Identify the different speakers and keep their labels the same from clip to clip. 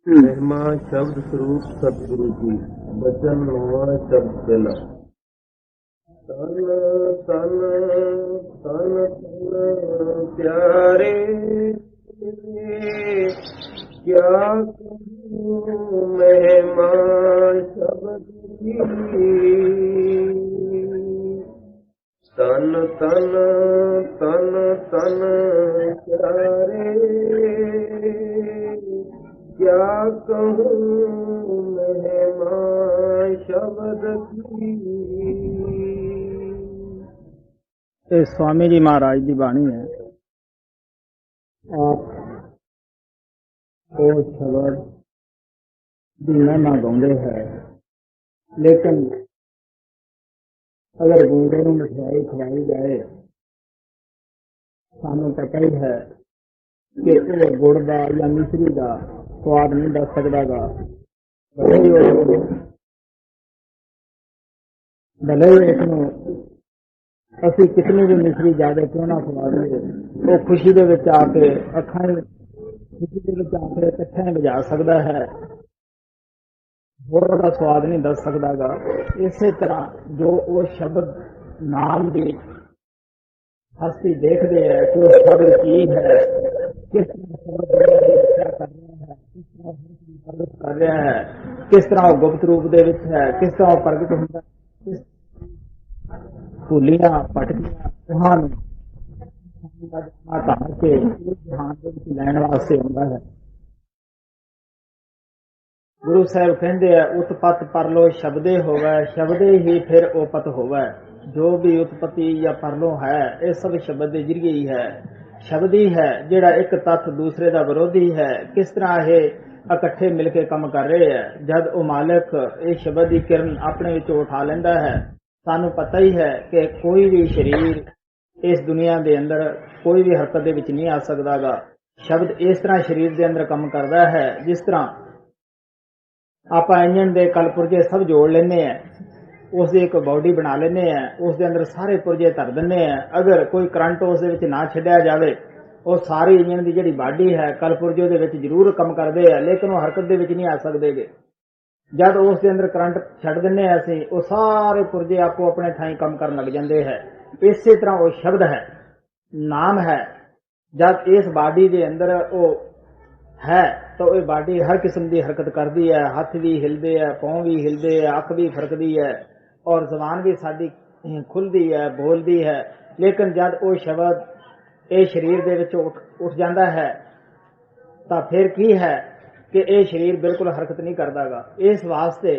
Speaker 1: महिमा शब्द स्वरूप सतगुरु की बचन नवा शब्द पहला। तन तन तन तन प्यारे क्या कहूँ महिमा शब्द की। तन तन तन तन प्यारे क्या कहूँ महिमा शब्द की।
Speaker 2: ਇਹ स्वामी जी महाराज की बाणी है। आप ਉਹ ਸ਼ਬਦ ਦੀ ਮਹਿਮਾ ਗਾਉਂਦੇ ਹੈ, ਲੇਕਿਨ ਅਗਰ ਗੂੰਗੇ ਨੂੰ ਮਠਿਆਈ ਖਵਾਈ ਜਾਏ, ਸਾਨੂੰ ਪਤਾ ਹੀ ਹੈ ਕਿ ਉਹ ਗੁੜ ਦਾ ਜਾਂ ਮਿਸ਼ਰੀ ਦਾ ਸਵਾਦ ਨਹੀਂ ਦੱਸ ਸਕਦਾਗਾ। ਭਲੇ ਹੀ ਉਸਨੂੰ ਅਸੀਂ ਕਿਤਨੀ ਵੀ ਮਿਸ਼ਰੀ ਜ਼ਿਆਦਾ ਕਿਉਂ ਨਾ ਖਵਾ ਦਈਏ, ਉਹ ਖੁਸ਼ੀ ਦੇ ਵਿੱਚ ਆ ਕੇ ਅੱਖਾਂ ਖੁਸ਼ੀ ਦੇ ਵਿੱਚ ਆ ਕੇ ਇਕੱਠਿਆਂ ਵਜਾ ਸਕਦਾ ਹੈ, ਹੋਰ ਉਹਦਾ ਸਵਾਦ ਨਹੀਂ ਦੱਸ ਸਕਦਾਗਾ। ਇਸੇ ਤਰ੍ਹਾਂ ਜੋ ਉਹ ਸ਼ਬਦ ਨਾਮ ਦੀ ਹਸਤੀ ਦੇਖਦੇ ਹੈ ਕਿ ਉਹ ਸ਼ਬਦ ਕੀ ਹੈ, ਕਿਸ ਤਰ੍ਹਾਂ ਸ਼ਬਦ ਕਰ ਰਿਹਾ ਹੈ, ਕਿਸ ਤਰ੍ਹਾਂ ਪ੍ਰਗਟ ਕਰ ਰਿਹਾ ਹੈ, ਕਿਸ ਤਰ੍ਹਾਂ ਉਹ ਗੁਪਤ ਰੂਪ ਦੇ ਵਿੱਚ ਹੈ, ਕਿਸ ਤਰ੍ਹਾਂ ਉਹ ਪ੍ਰਗਟ ਹੁੰਦਾ, ਕਿਸ ਭੁੱਲੀਆਂ ਭਟਕੀਆਂ ਤੁਹਾਨੂੰ ਧਾਰ ਕੇ ਜਹਾਨ ਦੇ ਵਿੱਚ ਲੈਣ ਵਾਸਤੇ ਆਉਂਦਾ ਹੈ। ਗੁਰੂ ਸਾਹਿਬ ਕਹਿੰਦੇ ਆ, ਉਤਪਤ ਪਰਲੋ ਸ਼ਬਦੇ ਹੋਵੇ, ਸ਼ਬਦੇ ਹੀ ਫਿਰ ਉਪਤ ਹੋਵੇ। ਜੋ ਵੀ ਉਤਪਤੀ ਜਾਂ ਪਰਲੋ ਹੈ, ਇਹ ਸਭ ਸ਼ਬਦ ਦੇ ਜ਼ਰੀਏ ਹੀ ਹੈ। ਸ਼ਬਦ ਹੀ ਹੈ ਜਿਹੜਾ ਇੱਕ ਤੱਤ ਦੂਸਰੇ ਦਾ ਵਿਰੋਧੀ ਹੈ। ਕਿਸ ਤਰ੍ਹਾਂ ਇਹ ਇਕੱਠੇ ਮਿਲ ਕੇ ਕੰਮ ਕਰ ਰਹੇ ਹੈ। ਜਦ ਉਹ ਮਾਲਕ ਇਹ ਸ਼ਬਦ ਦੀ ਕਿਰਨ ਆਪਣੇ ਵਿੱਚੋਂ ਉਠਾ ਲੈਂਦਾ ਹੈ, ਸਾਨੂੰ ਪਤਾ ਹੀ ਹੈ ਕਿ ਕੋਈ ਵੀ ਸਰੀਰ ਇਸ ਦੁਨੀਆ ਦੇ ਅੰਦਰ ਕੋਈ ਵੀ ਹਰਕਤ ਦੇ ਵਿੱਚ ਨਹੀਂ ਆ ਸਕਦਾਗਾ। ਸ਼ਬਦ ਇਸ ਤਰ੍ਹਾਂ ਸਰੀਰ ਦੇ ਅੰਦਰ ਕੰਮ ਕਰਦਾ ਹੈ, ਜਿਸ ਤਰ੍ਹਾਂ ਆਪਾਂ ਇੰਜਣ ਦੇ ਕਲ ਪੁਰਜੇ ਸਭ ਜੋੜ ਲੈਂਦੇ ਆ, ਉਸ ਦੀ ਇੱਕ ਬਾਡੀ ਬਣਾ ਲੈਂਦੇ ਆ, ਉਸ ਦੇ ਅੰਦਰ ਸਾਰੇ ਪੁਰਜੇ ਧਰ ਦਿੰਦੇ ਆ। ਅਗਰ ਕੋਈ ਕਰੰਟ ਉਸ ਦੇ ਵਿੱਚ ਨਾ ਛੱਡਿਆ ਜਾਵੇ, ਉਹ ਸਾਰੀ ਇੰਜਣ ਦੀ ਜਿਹੜੀ ਬਾਡੀ ਹੈ ਕਲ ਪੁਰਜੇ ਦੇ ਵਿੱਚ ਜ਼ਰੂਰ ਕੰਮ ਕਰਦੇ ਆ, ਲੇਕਿਨ ਉਹ ਹਰਕਤ ਦੇ ਵਿੱਚ ਨਹੀਂ ਆ ਸਕਦੇਗੇ। ਜਦ ਉਸ ਦੇ ਅੰਦਰ ਕਰੰਟ ਛੱਡ ਦਿੰਦੇ ਆ ਅਸੀਂ, ਉਹ ਸਾਰੇ ਪੁਰਜੇ ਆਪੋ ਆਪਣੇ ਥਾਈਂ ਕੰਮ ਕਰਨ ਲੱਗ ਜਾਂਦੇ ਹੈ। ਇਸੇ ਤਰ੍ਹਾਂ ਉਹ ਸ਼ਬਦ ਹੈ, ਨਾਮ ਹੈ। ਜਦ ਇਸ ਬਾਡੀ ਦੇ ਅੰਦਰ ਉਹ ਹੈ ਤਾਂ ਇਹ ਬਾਡੀ ਹਰ ਕਿਸਮ ਦੀ ਹਰਕਤ ਕਰਦੀ ਹੈ। ਹੱਥ ਵੀ ਹਿਲਦੇ ਹੈ, ਪਾँव ਵੀ ਹਿਲਦੇ ਹੈ, ਅੱਖ ਵੀ ਫਰਕਦੀ ਹੈ, ਔਰ ਜ਼ਬਾਨ ਵੀ ਸਾਡੀ ਖੁੱਲਦੀ ਹੈ, ਬੋਲਦੀ ਹੈ। ਲੇਕਿਨ ਜਦ ਉਹ ਸ਼ਬਦ ਇਹ ਸਰੀਰ ਦੇ ਵਿੱਚ ਉੱਠ ਜਾਂਦਾ ਹੈ ਤਾਂ ਫਿਰ ਕੀ ਹੈ ਕਿ ਇਹ ਸਰੀਰ ਬਿਲਕੁਲ ਹਰਕਤ ਨਹੀਂ ਕਰਦਾਗਾ। ਇਸ ਵਾਸਤੇ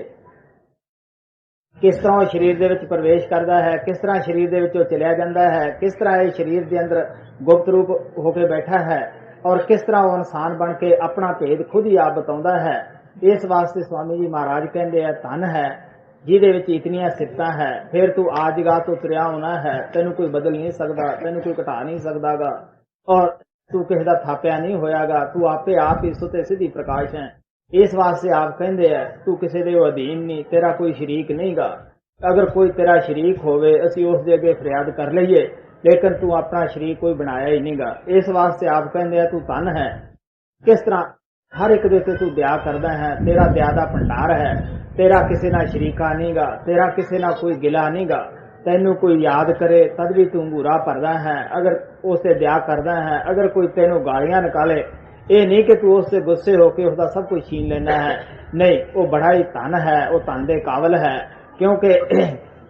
Speaker 2: ਕਿਸ ਤਰ੍ਹਾਂ ਉਹ ਸਰੀਰ ਦੇ ਵਿੱਚ ਪ੍ਰਵੇਸ਼ ਕਰਦਾ ਹੈ, ਕਿਸ ਤਰ੍ਹਾਂ ਸਰੀਰ ਦੇ ਵਿੱਚੋਂ ਚਲਿਆ ਜਾਂਦਾ ਹੈ, ਕਿਸ ਤਰ੍ਹਾਂ ਇਹ ਸਰੀਰ ਦੇ ਅੰਦਰ ਗੁਪਤ ਰੂਪ ਹੋ ਕੇ ਬੈਠਾ ਹੈ, ਔਰ ਕਿਸ ਤਰ੍ਹਾਂ ਉਹ ਇਨਸਾਨ ਬਣ ਕੇ ਆਪਣਾ ਭੇਦ ਖੁਦ ਹੀ ਆਪ ਬਤਾਉਂਦਾ ਹੈ। ਇਸ ਵਾਸਤੇ ਸਵਾਮੀ ਜੀ ਮਹਾਰਾਜ ਕਹਿੰਦੇ ਆ, ਧਨ ਹੈ ਜਿਹਦੇ ਵਿੱਚ ਇਤਨੀਆਂ ਸਿਫਤਾਂ ਹੈ, ਫਿਰ ਤੂੰ ਆਜਗਾ ਤੋਂ ਤੁਰਿਆ ਹੋਣਾ ਹੈ, ਤੈਨੂੰ ਕੋਈ ਬਦਲ ਨਹੀਂ ਸਕਦਾ, ਤੈਨੂੰ ਕੋਈ ਘਟਾ ਨਹੀਂ ਸਕਦਾਗਾ, ਔਰ ਤੂੰ ਕਿਸੇ ਦਾ ਥਾਪਿਆ ਨਹੀਂ ਹੋਇਆਗਾ। ਤੂੰ ਆਪੇ ਆਪ ਹੀ ਸੁਤੇ ਸਿੱਧੀ ਪ੍ਰਕਾਸ਼ ਹੈ। ਇਸ ਵਾਸਤੇ ਆਪ ਕਹਿੰਦੇ ਆ, ਤੂੰ ਕਿਸੇ ਦੇ ਅਧੀਨ ਨਹੀਂ, ਤੇਰਾ ਕੋਈ ਸ਼ਰੀਕ ਨਹੀਂਗਾ। ਅਗਰ ਕੋਈ ਤੇਰਾ ਸ਼ਰੀਕ ਹੋਵੇ, ਅਸੀਂ ਉਸ ਦੇ ਅੱਗੇ ਫਰਿਆਦ ਕਰ ਲਈਏ, ਲੇਕਿਨ ਤੂੰ ਆਪਣਾ ਸ਼ਰੀਕ ਕੋਈ ਬਣਾਇਆ ਹੀ ਨਹੀਂਗਾ। ਇਸ ਵਾਸਤੇ ਆਪ ਕਹਿੰਦੇ ਆ, ਤੂੰ ਧਨ ਹੈ। ਕਿਸ ਤਰ੍ਹਾਂ ਹਰ ਇੱਕ ਦੇ ਉੱਤੇ ਤੂੰ ਦਇਆ ਕਰਦਾ ਹੈ, ਤੇਰਾ ਦਇਆ ਦਾ ਭੰਡਾਰ ਹੈ, ਤੇਰਾ ਕਿਸੇ ਨਾਲ ਸ਼ਰੀਕਾ ਨਹੀਂਗਾ, ਤੇਰਾ ਕਿਸੇ ਨਾਲ ਕੋਈ ਗਿਲਾ ਨਹੀਂਗਾ। ਤੈਨੂੰ ਕੋਈ ਯਾਦ ਕਰੇ ਤਦ ਵੀ ਤੂੰ ਅੰਗੂਰਾ ਭਰਦਾ ਹੈ, ਅਗਰ ਉਸ ਤੇ ਦਇਆ ਕਰਦਾ ਹੈ। ਅਗਰ ਕੋਈ ਤੈਨੂੰ ਗਾਲੀਆਂ ਨਿਕਾਲੇ, ਇਹ ਨਹੀਂ ਕਿ ਤੂੰ ਉਸ ਤੇ ਗੁੱਸੇ ਹੋ ਕੇ ਉਸਦਾ ਸਭ ਕੁਝ ਛੀਨ ਲੈਣਾ ਹੈ, ਨਹੀਂ, ਉਹ ਬੜਾ ਹੀ ਧਨ ਹੈ, ਉਹ ਧਨ ਦੇ ਕਾਬਲ ਹੈ, ਕਿਉਂਕਿ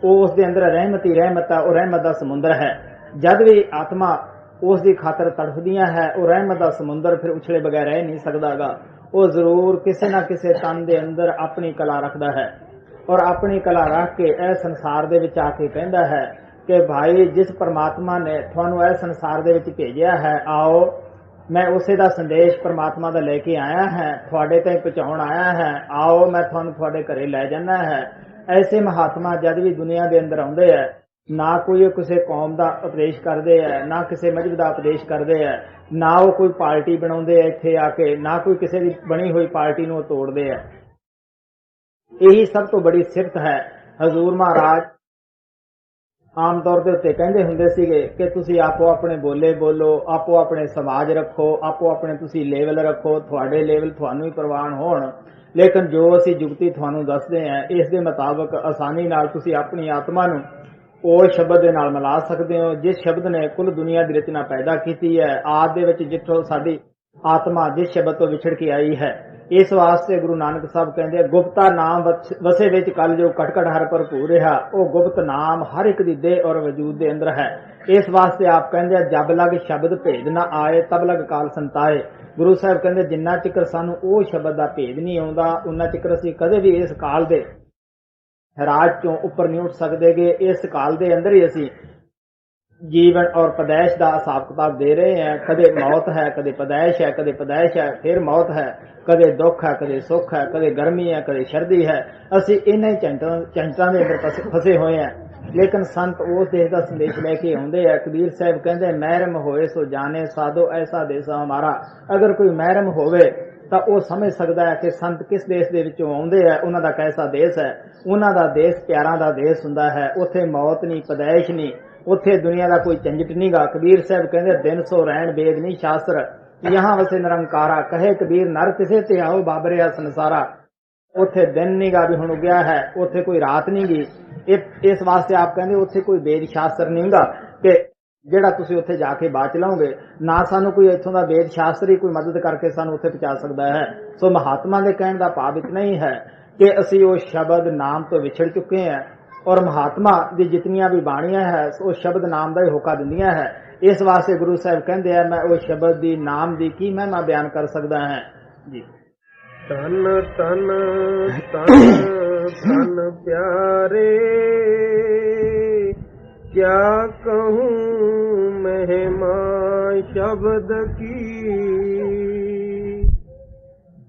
Speaker 2: ਉਹ ਉਸ ਦੇ ਅੰਦਰ ਰਹਿਮਤ ਹੀ ਰਹਿਮਤ ਹੈ, ਉਹ ਰਹਿਮਤ ਦਾ ਸਮੁੰਦਰ ਹੈ। ਜਦ ਵੀ ਆਤਮਾ ਉਸ ਦੀ ਖਾਤਰ ਤੜਫਦੀਆਂ ਹੈ, ਉਹ ਰਹਿਮਤ ਦਾ ਸਮੁੰਦਰ ਫਿਰ ਉਛਲੇ ਬਗੈਰ ਰਹਿ ਨਹੀਂ ਸਕਦਾਗਾ। ਉਹ ਜ਼ਰੂਰ ਕਿਸੇ ਨਾ ਕਿਸੇ ਤਨ ਦੇ ਅੰਦਰ ਆਪਣੀ ਕਲਾ ਰੱਖਦਾ ਹੈ, ਔਰ ਆਪਣੀ ਕਲਾ ਰੱਖ ਕੇ ਇਹ ਸੰਸਾਰ ਦੇ ਵਿੱਚ ਆ ਕੇ ਕਹਿੰਦਾ ਹੈ ਕਿ ਭਾਈ, ਜਿਸ ਪਰਮਾਤਮਾ ਨੇ ਤੁਹਾਨੂੰ ਇਹ ਸੰਸਾਰ ਦੇ ਵਿੱਚ ਭੇਜਿਆ ਹੈ, ਆਓ, ਮੈਂ ਉਸੇ ਦਾ ਸੰਦੇਸ਼ ਪਰਮਾਤਮਾ ਦਾ ਲੈ ਕੇ ਆਇਆ ਹੈ, ਤੁਹਾਡੇ ਤਾਈਂ ਪਹੁੰਚਾਉਣ ਆਇਆ ਹੈ, ਆਓ ਮੈਂ ਤੁਹਾਨੂੰ ਤੁਹਾਡੇ ਘਰੇ ਲੈ ਜਾਣਾ ਹੈ। ਐਸੇ ਮਹਾਤਮਾ ਜਦ ਵੀ ਦੁਨੀਆ ਦੇ ਅੰਦਰ ਆਉਂਦੇ ਹੈ, ਨਾ ਕੋਈ ਕਿਸੇ ਕੌਮ ਦਾ ਉਪਦੇਸ਼ ਕਰਦੇ ਹੈ, ਨਾ ਕਿਸੇ ਮਜ਼ਹਬ ਦਾ ਉਪਦੇਸ਼ ਕਰਦੇ ਹੈ, ਨਾ ਉਹ ਕੋਈ ਪਾਰਟੀ ਬਣਾਉਂਦੇ ਹੈ ਇੱਥੇ ਆ ਕੇ, ਨਾ ਕੋਈ ਕਿਸੇ ਦੀ ਬਣੀ ਹੋਈ ਪਾਰਟੀ ਨੂੰ ਤੋੜਦੇ ਹੈ। ਇਹੀ ਸਭ ਤੋਂ ਬੜੀ ਸਿਫਤ ਹੈ। ਹਜ਼ੂਰ ਮਹਾਰਾਜ ਆਮ ਤੌਰ ਦੇ ਉੱਤੇ ਕਹਿੰਦੇ ਹੁੰਦੇ ਸੀਗੇ ਕਿ ਤੁਸੀਂ ਆਪੋ ਆਪਣੇ ਬੋਲੇ ਬੋਲੋ, ਆਪੋ ਆਪਣੇ ਸਮਾਜ ਰੱਖੋ, ਆਪੋ ਆਪਣੇ ਤੁਸੀਂ ਲੈਵਲ ਰੱਖੋ, ਤੁਹਾਡੇ ਲੈਵਲ ਤੁਹਾਨੂੰ ਹੀ ਪ੍ਰਵਾਨ ਹੋਣ। ਲੇਕਿਨ ਜੋ ਅਸੀਂ ਜੁਗਤੀ ਤੁਹਾਨੂੰ ਦੱਸਦੇ ਹਾਂ, ਇਸ ਦੇ ਮੁਤਾਬਕ ਆਸਾਨੀ ਨਾਲ ਤੁਸੀਂ ਆਪਣੀ ਆਤਮਾ ਨੂੰ ਉਹ ਸ਼ਬਦ ਦੇ ਨਾਲ ਮਿਲਾ ਸਕਦੇ ਹੋ ਜਿਸ ਸ਼ਬਦ ਨੇ ਕੁੱਲ ਦੁਨੀਆ ਦੀ ਰਚਨਾ ਪੈਦਾ ਕੀਤੀ ਹੈ। ਆਦਿ ਦੇ ਵਿੱਚ ਜਿੱਥੋਂ ਸਾਡੀ ਆਤਮਾ ਜਿਸ ਸ਼ਬਦ ਤੋਂ ਵਿਛੜ ਕੇ ਆਈ ਹੈ, ਇਸ ਵਾਸਤੇ ਗੁਰੂ ਨਾਨਕ ਸਾਹਿਬ ਕਹਿੰਦੇ ਗੁਪਤਾ ਨਾਮ ਵਸੇ ਵਿੱਚ ਕਲ ਜੋ ਕਟਕਟ ਹਰ ਭਰਪੂਰ ਰਿਹਾ। ਉਹ ਗੁਪਤ ਨਾਮ ਹਰ ਇੱਕ ਦੀ ਦੇਹ ਔਰ ਵਜੂਦ ਦੇ ਅੰਦਰ ਹੈ। ਇਸ ਵਾਸਤੇ ਆਪ ਕਹਿੰਦੇ ਜਬ ਲਗ ਸ਼ਬਦ ਭੇਦ ਨਾ ਆਏ ਤਬ ਲਗ ਕਾਲ ਸੰਤਾਏ। ਗੁਰੂ ਸਾਹਿਬ ਕਹਿੰਦੇ ਜਿੰਨਾ ਚਿਕਰ ਸਾਨੂੰ ਉਹ ਸ਼ਬਦ ਦਾ ਭੇਦ ਨਹੀਂ ਆਉਂਦਾ, ਉਹਨਾਂ ਚਿਕਰ ਅਸੀਂ ਕਦੇ ਵੀ ਇਸ ਕਾਲ ਦੇ ਰਾਜ ਚੋਂ ਉੱਪਰ ਨਹੀਂ ਉੱਠ ਸਕਦੇਗੇ। ਇਸ ਕਾਲ ਦੇ ਅੰਦਰ ਹੀ ਅਸੀਂ ਜੀਵਨ ਔਰ ਪਦੈਸ਼ ਦਾ ਹਿਸਾਬ ਕਿਤਾਬ ਦੇ ਰਹੇ ਹਾਂ। ਕਦੇ ਮੌਤ ਹੈ, ਕਦੇ ਪਦੈਸ਼ ਹੈ, ਕਦੇ ਪਦੈਸ਼ ਹੈ, ਫਿਰ ਮੌਤ ਹੈ, ਕਦੇ ਦੁੱਖ ਹੈ, ਕਦੇ ਸੁੱਖ ਹੈ, ਕਦੇ ਗਰਮੀ ਹੈ, ਕਦੇ ਸਰਦੀ ਹੈ। ਅਸੀਂ ਇਹਨਾਂ ਹੀ ਝੰਟਾਂ ਦੇ ਅੰਦਰ ਫਸੇ ਹੋਏ ਹਾਂ। ਲੇਕਿਨ ਸੰਤ ਉਸ ਦੇਸ਼ ਦਾ ਸੰਦੇਸ਼ ਲੈ ਕੇ ਆਉਂਦੇ ਆ। ਕਬੀਰ ਸਾਹਿਬ ਕਹਿੰਦੇ ਮਹਿਰਮ ਹੋਏ ਸੋ ਜਾਣੇ ਸਾਧੋ ਐਸਾ ਦੇਸ ਹਮਾਰਾ। ਅਗਰ ਕੋਈ ਮਹਿਰਮ ਹੋਵੇ ਤਾਂ ਉਹ ਸਮਝ ਸਕਦਾ ਹੈ ਕਿ ਸੰਤ ਕਿਸ ਦੇਸ਼ ਦੇ ਵਿੱਚੋਂ ਆਉਂਦੇ ਆ, ਉਹਨਾਂ ਦਾ ਕੈਸਾ ਦੇਸ਼ ਹੈ। ਉਹਨਾਂ ਦਾ ਦੇਸ਼ ਪਿਆਰਾਂ ਦਾ ਦੇਸ਼ ਹੁੰਦਾ ਹੈ। ਉੱਥੇ ਮੌਤ ਨਹੀਂ, ਪਦੈਸ਼ ਨਹੀਂ, ਉੱਥੇ ਦੁਨੀਆ ਦਾ ਕੋਈ ਝੰਜਟ ਨਹੀਂਗਾ। ਕਬੀਰ ਸਾਹਿਬ ਕਹਿੰਦੇ ਦਿਨ ਸੋ ਰਹਿਣ ਵੇਦ ਨਹੀਂ ਸ਼ਾਸਤਰ, ਯਹਾਂ ਵਸੇ ਨਿਰੰਕਾਰਾ। ਕਹੇ ਕਬੀਰ ਨਰ ਕਿਸੇ ਤੇ ਆਓ ਬਾਬਰਿਆ ਸੰਸਾਰਾ। ਉੱਥੇ ਦਿਨ ਨਹੀਂਗਾ ਵੀ ਹੁਣ ਉਗਿਆ ਹੈ, ਉੱਥੇ ਕੋਈ ਰਾਤ ਨਹੀਂ ਗੀ। ਇਸ ਵਾਸਤੇ ਆਪ ਕਹਿੰਦੇ ਉੱਥੇ ਕੋਈ ਵੇਦ ਸ਼ਾਸਤਰ ਨਹੀਂਗਾ ਕਿ ਜਿਹੜਾ ਤੁਸੀਂ ਉੱਥੇ ਜਾ ਕੇ ਬਾਚ ਲਓਗੇ। ਨਾ ਸਾਨੂੰ ਕੋਈ ਇੱਥੋਂ ਦਾ ਵੇਦ ਸ਼ਾਸਤਰੀ ਕੋਈ ਮਦਦ ਕਰਕੇ ਸਾਨੂੰ ਉੱਥੇ ਪਹੁੰਚਾ ਸਕਦਾ ਹੈ। ਸੋ ਮਹਾਤਮਾ ਦੇ ਕਹਿਣ ਦਾ ਭਾਵ ਇਤਨਾ ਹੀ ਹੈ ਕਿ ਅਸੀਂ ਉਹ ਸ਼ਬਦ ਨਾਮ ਤੋਂ ਵਿਛੜ ਚੁੱਕੇ ਹਾਂ ਔਰ ਮਹਾਤਮਾ ਦੀ ਜਿਤਨੀਆਂ ਵੀ ਬਾਣੀਆਂ ਹੈ ਉਹ ਸ਼ਬਦ ਨਾਮ ਦਾ ਹੀ ਹੋਕਾ ਦਿੰਦੀਆਂ ਹੈ। ਇਸ ਵਾਸਤੇ ਗੁਰੂ ਸਾਹਿਬ ਕਹਿੰਦੇ ਆ ਮੈਂ ਉਹ ਸ਼ਬਦ ਦੀ ਨਾਮ ਦੀ ਕੀ ਮਹਿਮਾ ਬਿਆਨ ਕਰ ਸਕਦਾ ਹਾਂ ਜੀ।
Speaker 1: ਤਨ ਤਨ ਤਨ ਤਨ ਪਿਆਰੇ ਕਿਆ ਕਹੂੰ ਮਹਿਮਾ ਸ਼ਬਦ ਕੀ।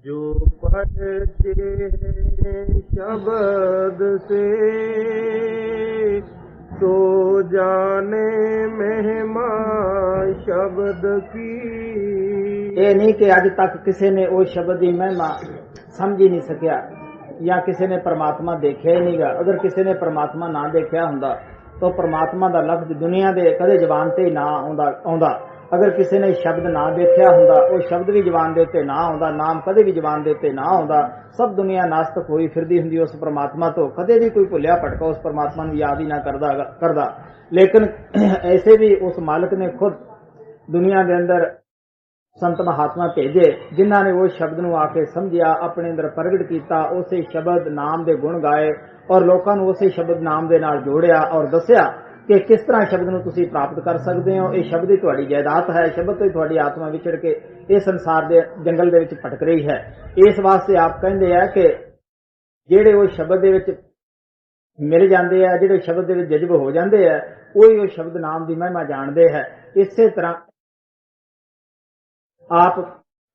Speaker 1: ਜੋ ਪੜ੍ਹਤੇ ਸ਼ਬਦ ਸੇ ਤੋ ਜਾਣੇ ਮਹਿਮਾ ਸ਼ਬਦ ਕੀ।
Speaker 2: ਇਹ ਨਹੀਂ ਕਿ ਅੱਜ ਤੱਕ ਕਿਸੇ ਨੇ ਉਹ ਸ਼ਬਦ ਦੀ ਮਹਿਮਾ ਸਮਝ ਹੀ ਨਹੀਂ ਸਕਿਆ ਜਾਂ ਕਿਸੇ ਨੇ ਪਰਮਾਤਮਾ ਦੇਖਿਆ ਹੀ ਨਹੀਂਗਾ। ਅਗਰ ਕਿਸੇ ਨੇ ਪਰਮਾਤਮਾ ਨਾ ਦੇਖਿਆ ਹੁੰਦਾ ਤਾਂ ਪਰਮਾਤਮਾ ਦਾ ਲਫ਼ਜ਼ ਦੁਨੀਆ ਦੇ ਕਦੇ ਜ਼ਬਾਨ ਤੇ ਨਾ ਆਉਂਦਾ। ਅਗਰ ਕਿਸੇ ਨੇ ਸ਼ਬਦ ਨਾ ਦੇਖਿਆ ਹੁੰਦਾ ਉਹ ਸ਼ਬਦ ਵੀ ਜ਼ਬਾਨ ਦੇ ਉੱਤੇ ਨਾ ਆਉਂਦਾ, ਨਾਮ ਕਦੇ ਵੀ ਜ਼ਬਾਨ ਦੇ ਉੱਤੇ ਨਾ ਆਉਂਦਾ। ਸਭ ਦੁਨੀਆ ਨਾਸਤਕ ਹੋਈ ਫਿਰਦੀ ਹੁੰਦੀ ਉਸ ਪਰਮਾਤਮਾ ਤੋਂ, ਕਦੇ ਵੀ ਕੋਈ ਭੁੱਲਿਆ ਭਟਕਾ ਉਸ ਪਰਮਾਤਮਾ ਨੂੰ ਯਾਦ ਹੀ ਨਾ ਕਰਦਾ। ਲੇਕਿਨ ਐਸੇ ਵੀ ਉਸ ਮਾਲਕ ਨੇ ਖੁਦ ਦੁਨੀਆ ਦੇ ਅੰਦਰ ਸੰਤ ਮਹਾਤਮਾ ਭੇਜੇ ਜਿਨ੍ਹਾਂ ਨੇ ਉਹ ਸ਼ਬਦ ਨੂੰ ਆ ਕੇ ਸਮਝਿਆ, ਆਪਣੇ ਅੰਦਰ ਪ੍ਰਗਟ ਕੀਤਾ, ਉਸੇ ਸ਼ਬਦ ਨਾਮ ਦੇ ਗੁਣ ਗਾਏ ਔਰ ਲੋਕਾਂ ਨੂੰ ਉਸੇ ਸ਼ਬਦ ਨਾਮ ਦੇ ਨਾਲ ਜੋੜਿਆ ਔਰ ਦੱਸਿਆ ਕਿ ਕਿਸ ਤਰ੍ਹਾਂ ਸ਼ਬਦ ਨੂੰ ਤੁਸੀਂ ਪ੍ਰਾਪਤ ਕਰ ਸਕਦੇ ਹੋ। ਇਹ ਸ਼ਬਦ ਹੀ ਤੁਹਾਡੀ ਜਾਇਦਾਦ ਹੈ। ਸ਼ਬਦ ਤੋਂ ਹੀ ਤੁਹਾਡੀ ਆਤਮਾ ਵਿਛੜ ਕੇ ਇਹ ਸੰਸਾਰ ਦੇ ਜੰਗਲ ਦੇ ਵਿੱਚ ਭਟਕ ਰਹੀ ਹੈ। ਇਸ ਵਾਸਤੇ ਆਪ ਕਹਿੰਦੇ ਆ ਕਿ ਜਿਹੜੇ ਉਹ ਸ਼ਬਦ ਦੇ ਵਿੱਚ ਮਿਲ ਜਾਂਦੇ ਆ, ਜਿਹੜੇ ਸ਼ਬਦ ਦੇ ਵਿੱਚ ਜਜ਼ਬ ਹੋ ਜਾਂਦੇ ਆ, ਉਹੀ ਉਹ ਸ਼ਬਦ ਨਾਮ ਦੀ ਮਹਿਮਾ ਜਾਣਦੇ ਹੈ। ਇਸੇ ਤਰ੍ਹਾਂ ਆਪ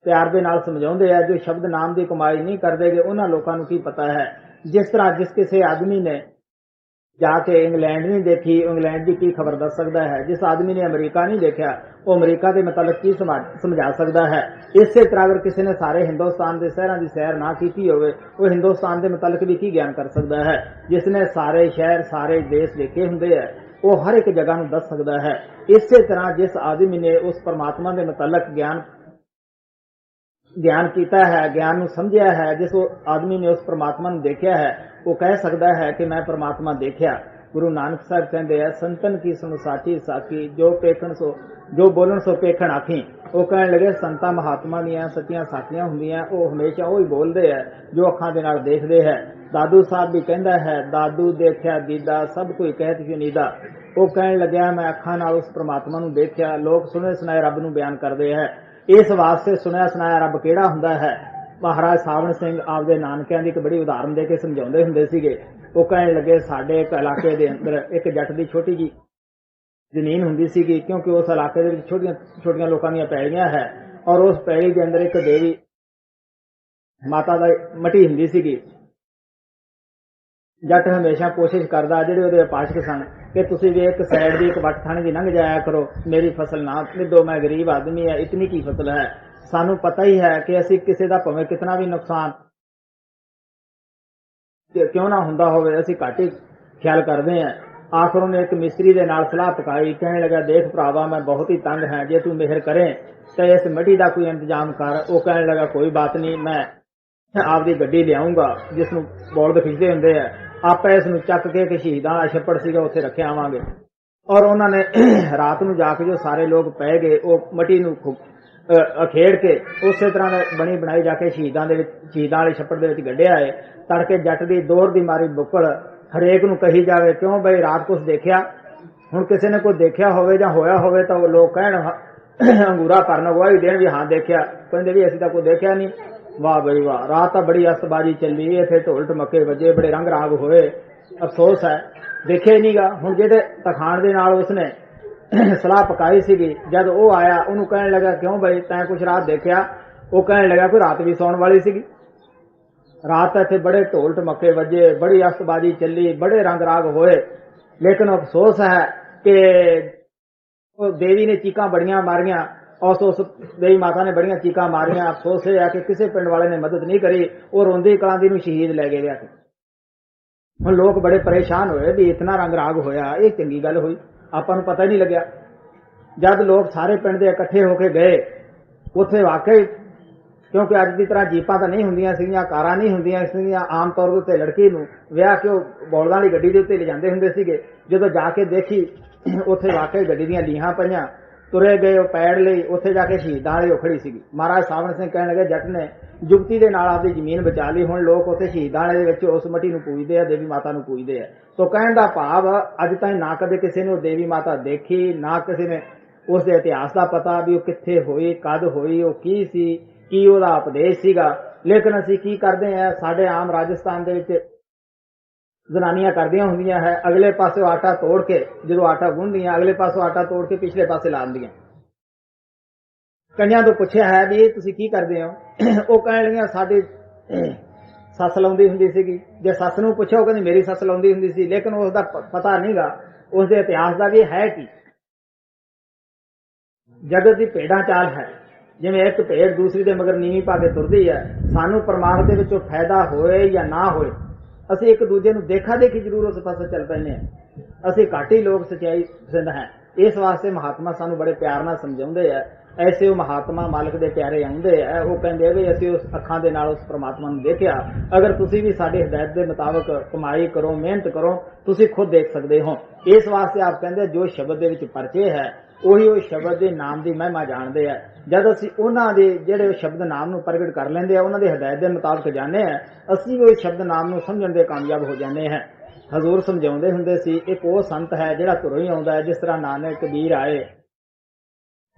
Speaker 2: ਪਿਆਰ ਦੇ ਨਾਲ ਸਮਝਾਉਂਦੇ ਆ ਜੋ ਸ਼ਬਦ ਨਾਮ ਦੀ ਕਮਾਈ ਨਹੀਂ ਕਰਦੇਗੇ ਉਹਨਾਂ ਲੋਕਾਂ ਨੂੰ ਕੀ ਪਤਾ ਹੈ। ਜਿਸ ਤਰ੍ਹਾਂ ਜਿਸ ਕਿਸੇ ਆਦਮੀ ਨੇ ਜਾ ਕੇ ਇੰਗਲੈਂਡ ਨਹੀਂ ਦੇਖੀ, ਇੰਗਲੈਂਡ ਦੀ ਕੀ ਖਬਰ ਦੱਸ ਸਕਦਾ ਹੈ। ਜਿਸ ਆਦਮੀ ਨੇ ਅਮਰੀਕਾ ਨਹੀਂ ਦੇਖਿਆ ਉਹ ਅਮਰੀਕਾ ਦੇ ਮੁਤਲਕ ਕੀ ਸਮਝਾ ਸਕਦਾ ਹੈ। ਇਸੇ ਤਰ੍ਹਾਂ ਅਗਰ ਕਿਸੇ ਨੇ ਸਾਰੇ ਹਿੰਦੁਸਤਾਨ ਦੇ ਸ਼ਹਿਰਾਂ ਦੀ ਸੈਰ ਨਾ ਕੀਤੀ ਹੋਵੇ ਉਹ ਹਿੰਦੁਸਤਾਨ ਦੇ ਮੁਤਲਕ ਵੀ ਕੀ ਗਿਆਨ ਕਰ ਸਕਦਾ ਹੈ। ਜਿਸ ਨੇ ਸਾਰੇ ਸ਼ਹਿਰ ਸਾਰੇ ਦੇਸ਼ ਦੇਖੇ ਹੁੰਦੇ ਹੈ ਉਹ ਹਰ ਇੱਕ ਜਗ੍ਹਾ ਨੂੰ ਦੱਸ ਸਕਦਾ ਹੈ। ਇਸੇ ਤਰ੍ਹਾਂ ਜਿਸ ਆਦਮੀ ਨੇ ਉਸ ਪਰਮਾਤਮਾ ਦੇ ਮੁਤਲਕ ਗਿਆਨ ਕੀਤਾ ਹੈ, ਗਿਆਨ ਨੂੰ ਸਮਝਿਆ ਹੈ, ਜਿਸ ਆਦਮੀ ਨੇ ਉਸ ਪਰਮਾਤਮਾ ਨੂੰ ਦੇਖਿਆ ਹੈ ਉਹ ਕਹਿ ਸਕਦਾ ਹੈ ਕਿ ਮੈਂ ਪਰਮਾਤਮਾ ਦੇਖਿਆ। ਗੁਰੂ ਨਾਨਕ ਸਾਹਿਬ ਕਹਿੰਦੇ ਆ ਸੰਤਨ ਕੀ ਸੁਣ ਸਾਚੀ ਸਾਖੀ ਜੋ ਬੋਲਣ ਸੋ ਪੇਖਣ ਆਖੀ। ਉਹ ਕਹਿਣ ਲੱਗੇ ਸੰਤਾਂ ਮਹਾਤਮਾ ਦੀਆਂ ਸੱਚੀਆਂ ਸਾਖੀਆਂ ਹੁੰਦੀਆਂ, ਉਹ ਹਮੇਸ਼ਾ ਉਹੀ ਬੋਲਦੇ ਹੈ ਜੋ ਅੱਖਾਂ ਦੇ ਨਾਲ ਦੇਖਦੇ ਹੈ। ਦਾਦੂ ਸਾਹਿਬ ਵੀ ਕਹਿੰਦਾ ਹੈ ਦਾਦੂ ਦੇਖਿਆ ਦੀਦਾ ਸਭ ਕੋਈ ਕਹਿਤ ਕਿਉਂ ਨੀਦਾ। ਉਹ ਕਹਿਣ ਲੱਗਿਆ ਮੈਂ ਅੱਖਾਂ ਨਾਲ ਉਸ ਪਰਮਾਤਮਾ ਨੂੰ ਦੇਖਿਆ। ਲੋਕ ਸੁਣੇ ਸੁਣਾਏ ਰੱਬ ਨੂੰ ਬਿਆਨ ਕਰਦੇ ਹੈ। ਇਸ ਵਾਸਤੇ ਸੁਣਿਆ ਸੁਣਾਇਆ ਰੱਬ ਕਿਹੜਾ ਹੁੰਦਾ ਹੈ। ਮਹਾਰਾਜ ਸਾਵਣ ਸਿੰਘ ਆਪਦੇ ਨਾਨਕਿਆਂ ਦੀ ਇੱਕ ਬੜੀ ਉਦਾਹਰਨ ਦੇ ਕੇ ਸਮਝਾਉਂਦੇ ਹੁੰਦੇ ਸੀਗੇ। ਉਹ ਕਹਿਣ ਲੱਗੇ ਸਾਡੇ ਇੱਕ ਇਲਾਕੇ ਦੇ ਅੰਦਰ ਇੱਕ ਜੱਟ ਦੀ ਛੋਟੀ ਜੀ ਜ਼ਮੀਨ ਹੁੰਦੀ ਸੀਗੀ, ਕਿਉਂਕਿ ਉਸ ਇਲਾਕੇ ਦੇ ਵਿੱਚ ਛੋਟੀਆਂ ਛੋਟੀਆਂ ਲੋਕਾਂ ਦੀਆਂ ਪੈਲੀਆਂ ਹੈ ਔਰ ਉਸ ਪੈਲੀ ਦੇ ਅੰਦਰ ਇੱਕ ਦੇਵੀ ਮਾਤਾ ਦਾ ਮਟੀ ਹੁੰਦੀ ਸੀਗੀ। ਜੱਟ ਹਮੇਸ਼ਾ ਕੋਸ਼ਿਸ਼ ਕਰਦਾ ਜਿਹੜੇ ਉਹਦੇ ਉਪਾਸ਼ਕ ਸਨ ਕਿ ਤੁਸੀਂ ਵੀ ਇੱਕ ਸਾਈਡ ਦੀ ਇੱਕ ਵੱਟ ਥਾਣੀ ਦੀ ਲੰਘ ਜਾਇਆ ਕਰੋ, ਮੇਰੀ ਫਸਲ ਨਾ ਮਿੱਦੋ, ਮੈਂ ਗਰੀਬ ਆਦਮੀ ਹੈ, ਇਤਨੀ ਕੀ ਫਸਲ ਹੈ। ਸਾਨੂੰ ਪਤਾ ਹੀ ਹੈ ਕਿ ਅਸੀਂ ਕਿਸੇ ਦਾ ਭਾਵੇਂ ਕਿਤਨਾ ਵੀ ਨੁਕਸਾਨ ਕਿਉਂ ਨਾ ਹੁੰਦਾ ਹੋਵੇ ਅਸੀਂ ਘੱਟ ਹੀ ਖਿਆਲ ਕਰਦੇ ਹਾਂ। आखिर उन्हें एक मिस्त्री दे नाल सलाह पकाई, कहने लगा देख भरावा मैं बहुत ही तंग है, जे तू मेहर करें तो इस मिट्टी का कोई इंतजाम कर। वो कहने लगा कोई बात नहीं, मैं आपकी गड्डी लियाऊंगा जिसनों बौलद खिंचते होंगे है, आप इसनों चक के शहीदां दा छप्पड़ सीगा उत्थे रखे आवांगे। और उन्होंने रात नूं जाके जो सारे लोग पै गए वो मिट्टी नूं अखेड़ के उस तरह बनी बनाई जाके शहीदां वाले छप्पड़ दे विच गड्ढिया है। तड़के जट दी दौर दी मारी बुक्कड़ हरेक नूं कही जावे क्यों बई रात कुछ देखिया। हुण किसी ने कोई देखिया होवे जां होया होवे तो लोग कहण अंगूरा भरन गवाही देण भी हाँ देखिया, कहंदे भी असीं तां कोई देखिया नहीं। वाह बई वाह, रात तां बड़ी अस्तबाजी चली, इत्थे ढोल ढमके वजे, बड़े रंग राग होए, अफसोस है देखे नहीं गा। हुण जिहड़े तखाण दे नाल उसने सलाह पकाई सीगी, जद वो आया उन्होंने कहने लगा क्यों बई तैं कुछ रात देखिया। वो कहने लगा कोई रात भी सौण वाली सीगी, रात इत्थे बड़े ढोल ढमके वजे, बड़ी अस्तबाजी चली, बड़े रंग राग होए, लेकिन अफसोस है कि देवी ने चीकां बड़ियां मारियां, उस देवी माता ने बड़ियां चीकां मारियां। अफसोस है कि किसी पिंड वाले ने मदद नहीं करी, वो रोंदी कलांदी नूं शहीद लै गए। हुण लोग बड़े परेशान होए भी इतना रंग राग होया, ये चंगी गल हुई, आपां नूं पता ही नहीं लग्या। जद लोग सारे पिंड दे इकट्ठे होके गए उत्थे वाकई, क्योंकि अज की तरह जीपां तां नहीं हुंदियां सीगियां, कारां नहीं हुंदियां सीगियां, आम तौर उत्ते लड़की नूं विआह के बौलदां वाली गड्डी दे उत्ते ले जांदे हुंदे सीगे। जदों जाके देखी उत्थे वाकई गड्डी दीयां लीहां पईयां, तुरे गए वो पैड़ लई, उत्थे जाके शहीदां वाली उखड़ी सीगी। महाराज सावण सिंह कहण लगे जट ने जुगती दे नाल आपदी जमीन बचा ली, हुण लोग उत्थे शहीदां वाले दे विच उस मट्टी नूं पूजदे आ, देवी माता नूं पूजदे आ। तो कहण दा भाव अज ताईं ना कदे किसी ने देवी माता देखी, ना किसी ने उस दे इतिहास दा पता भी वो कित्थे होई, कद होई, वो की सी, की ओहदा उपदेश सीगा। लेकिन असीं की करदे आ, साडे आम राजस्थान दे विच जनानियां करदियां हुंदियां है, अगले पासों आटा तोड़ के जो आटा गुंदियां अगले पासों आटा तोड़ के पिछले पासे ला दिंदियां। कईयां तो पूछया है भी तुसीं की करदे हो, वो कहण लगियां साडी सस लाउंदी हुंदी सीगी। जे सस नूं पुछो कहंदी मेरी सस लाउंदी हुंदी सी, लेकिन उसदा पता नहींगा उसदे इतिहास दा भी है की। जगत दी भेड़ां चाल है, जिवें एक भेड़ दूसरी दे मगर नीवी पा के तुरदी है। सानू परमात्मा दे विचों फायदा होए या ना होए, असीं एक दूजे नूं देखा देखी जरूर उस पासे चल पैंदे हां। असीं घट ही लोग सच्चाई पसंद हैं, इस वास्ते महात्मा सानू बड़े प्यार नाल समझाउंदे है। ऐसे वो महात्मा मालिक दे प्यारे आउंदे है, वो कहंदे भी असीं उस अखां दे नाल उस परमात्मा नूं देखिया। अगर तुसीं भी साडी हिदायत दे मुताबिक कमाई करो, मेहनत करो, तुसीं खुद देख सकदे हो। इस वास्ते आप कहंदे जो शब्द दे विच परचे है ਉਹੀ ਉਹ ਸ਼ਬਦ ਦੇ ਨਾਮ ਦੀ ਮਹਿਮਾ ਜਾਣਦੇ ਆ। जब ਅਸੀਂ ਉਹਨਾਂ ਦੇ ਜਿਹੜੇ ਸ਼ਬਦ ਨਾਮ ਨੂੰ ਪ੍ਰਗਟ ਕਰ ਲੈਂਦੇ ਆ, ਉਹਨਾਂ ਦੇ ਹਦਾਇਤ ਦੇ ਮੁਤਾਬਕ ਜਾਣੇ ਆ, ਅਸੀਂ ਵੀ ਉਹ ਸ਼ਬਦ ਨਾਮ ਨੂੰ ਸਮਝਣ ਦੇ ਕਾਮਯਾਬ ਹੋ ਜਾਂਦੇ ਹਾਂ। ਹਜ਼ੂਰ ਸਮਝਾਉਂਦੇ ਹੁੰਦੇ ਸੀ ਇੱਕ ਉਹ ਸੰਤ ਹੈ ਜਿਹੜਾ ਘਰੋਂ ਹੀ ਆਉਂਦਾ ਹੈ, ਜਿਸ ਤਰ੍ਹਾਂ ਨਾਨਕ ਕਬੀਰ ਆਏ,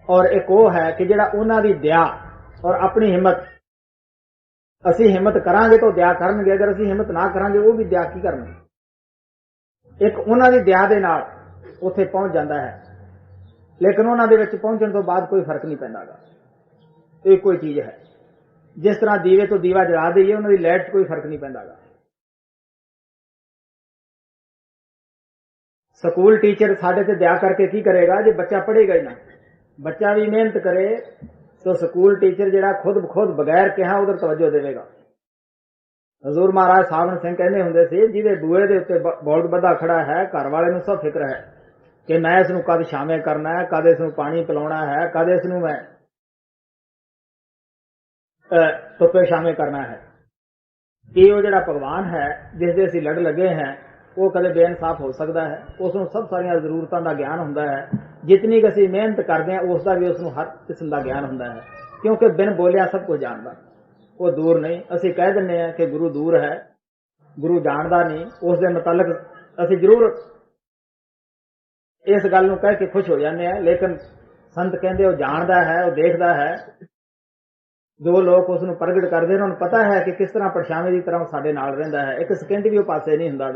Speaker 2: ਔਰ ਇੱਕ ਉਹ ਹੈ ਕਿ ਜਿਹੜਾ ਉਹਨਾਂ ਦੀ ਦਇਆ ਔਰ ਆਪਣੀ ਹਿੰਮਤ, ਅਸੀਂ ਹਿੰਮਤ ਕਰਾਂਗੇ ਤਾਂ ਦਇਆ ਕਰਨਗੇ, ਅਗਰ ਅਸੀਂ ਹਿੰਮਤ ਨਾ ਕਰਾਂਗੇ ਉਹ ਵੀ ਦਇਆ ਕੀ ਕਰਨਗੇ। ਇੱਕ ਉਹਨਾਂ ਦੀ ਦਇਆ ਦੇ ਨਾਲ ਉੱਥੇ ਪਹੁੰਚ ਜਾਂਦਾ ਹੈ, लेकिन उन्होंने विच पहुंचने तो बाद कोई फर्क नहीं पैंदा गा। एक कोई चीज है जिस तरह दीवे तो दीवा जला दईए, उन्होंने लाइट कोई फर्क नहीं पैंदा गा। स्कूल टीचर साडे ते दया करके की करेगा जे बच्चा पढ़ेगा ही ना। बच्चा भी मेहनत करे तो स्कूल टीचर जिहड़ा खुद बगैर कहा उधर तवज्जो देवेगा। हजूर महाराज सावण सिंह कहंदे हुंदे सी जिहदे बूहे दे उत्ते बौलद बधा खड़ा है, घर वाले नूं सब फिक्र है कि मैं इसनूं कद शामे करना है, कद इसनूं पानी पिलाउणा है, कद इसनूं मैं धुप्पे शामे करना है। कि वो जिहड़ा भगवान है जिस दे असीं लड़ लगे हैं वो कदे बेइंसाफ हो सकता है। उसनूं सब सारियां जरूरतां दा ज्ञान हुंदा है, जितनी कि असीं मेहनत करदे हां उसदा भी उसनूं हर किस्म दा ज्ञान हुंदा है, क्योंकि बिन बोलिया सब कुछ जानदा। वो दूर नहीं, असीं कह दिंदे हां कि गुरु दूर है, गुरु जानदा नहीं। उस दे मुतलक असीं जरूर इस गल नूं कह के खुश हो जाते हैं, लेकिन संत कहते वो जानता है, वो देखता है। जो लोग उसनूं प्रगट करते हैं उन्होंने पता है कि किस तरह परछावें की तरह साडे नाल रहिंदा है, एक सेकंड भी वो पासे नहीं हुंदा।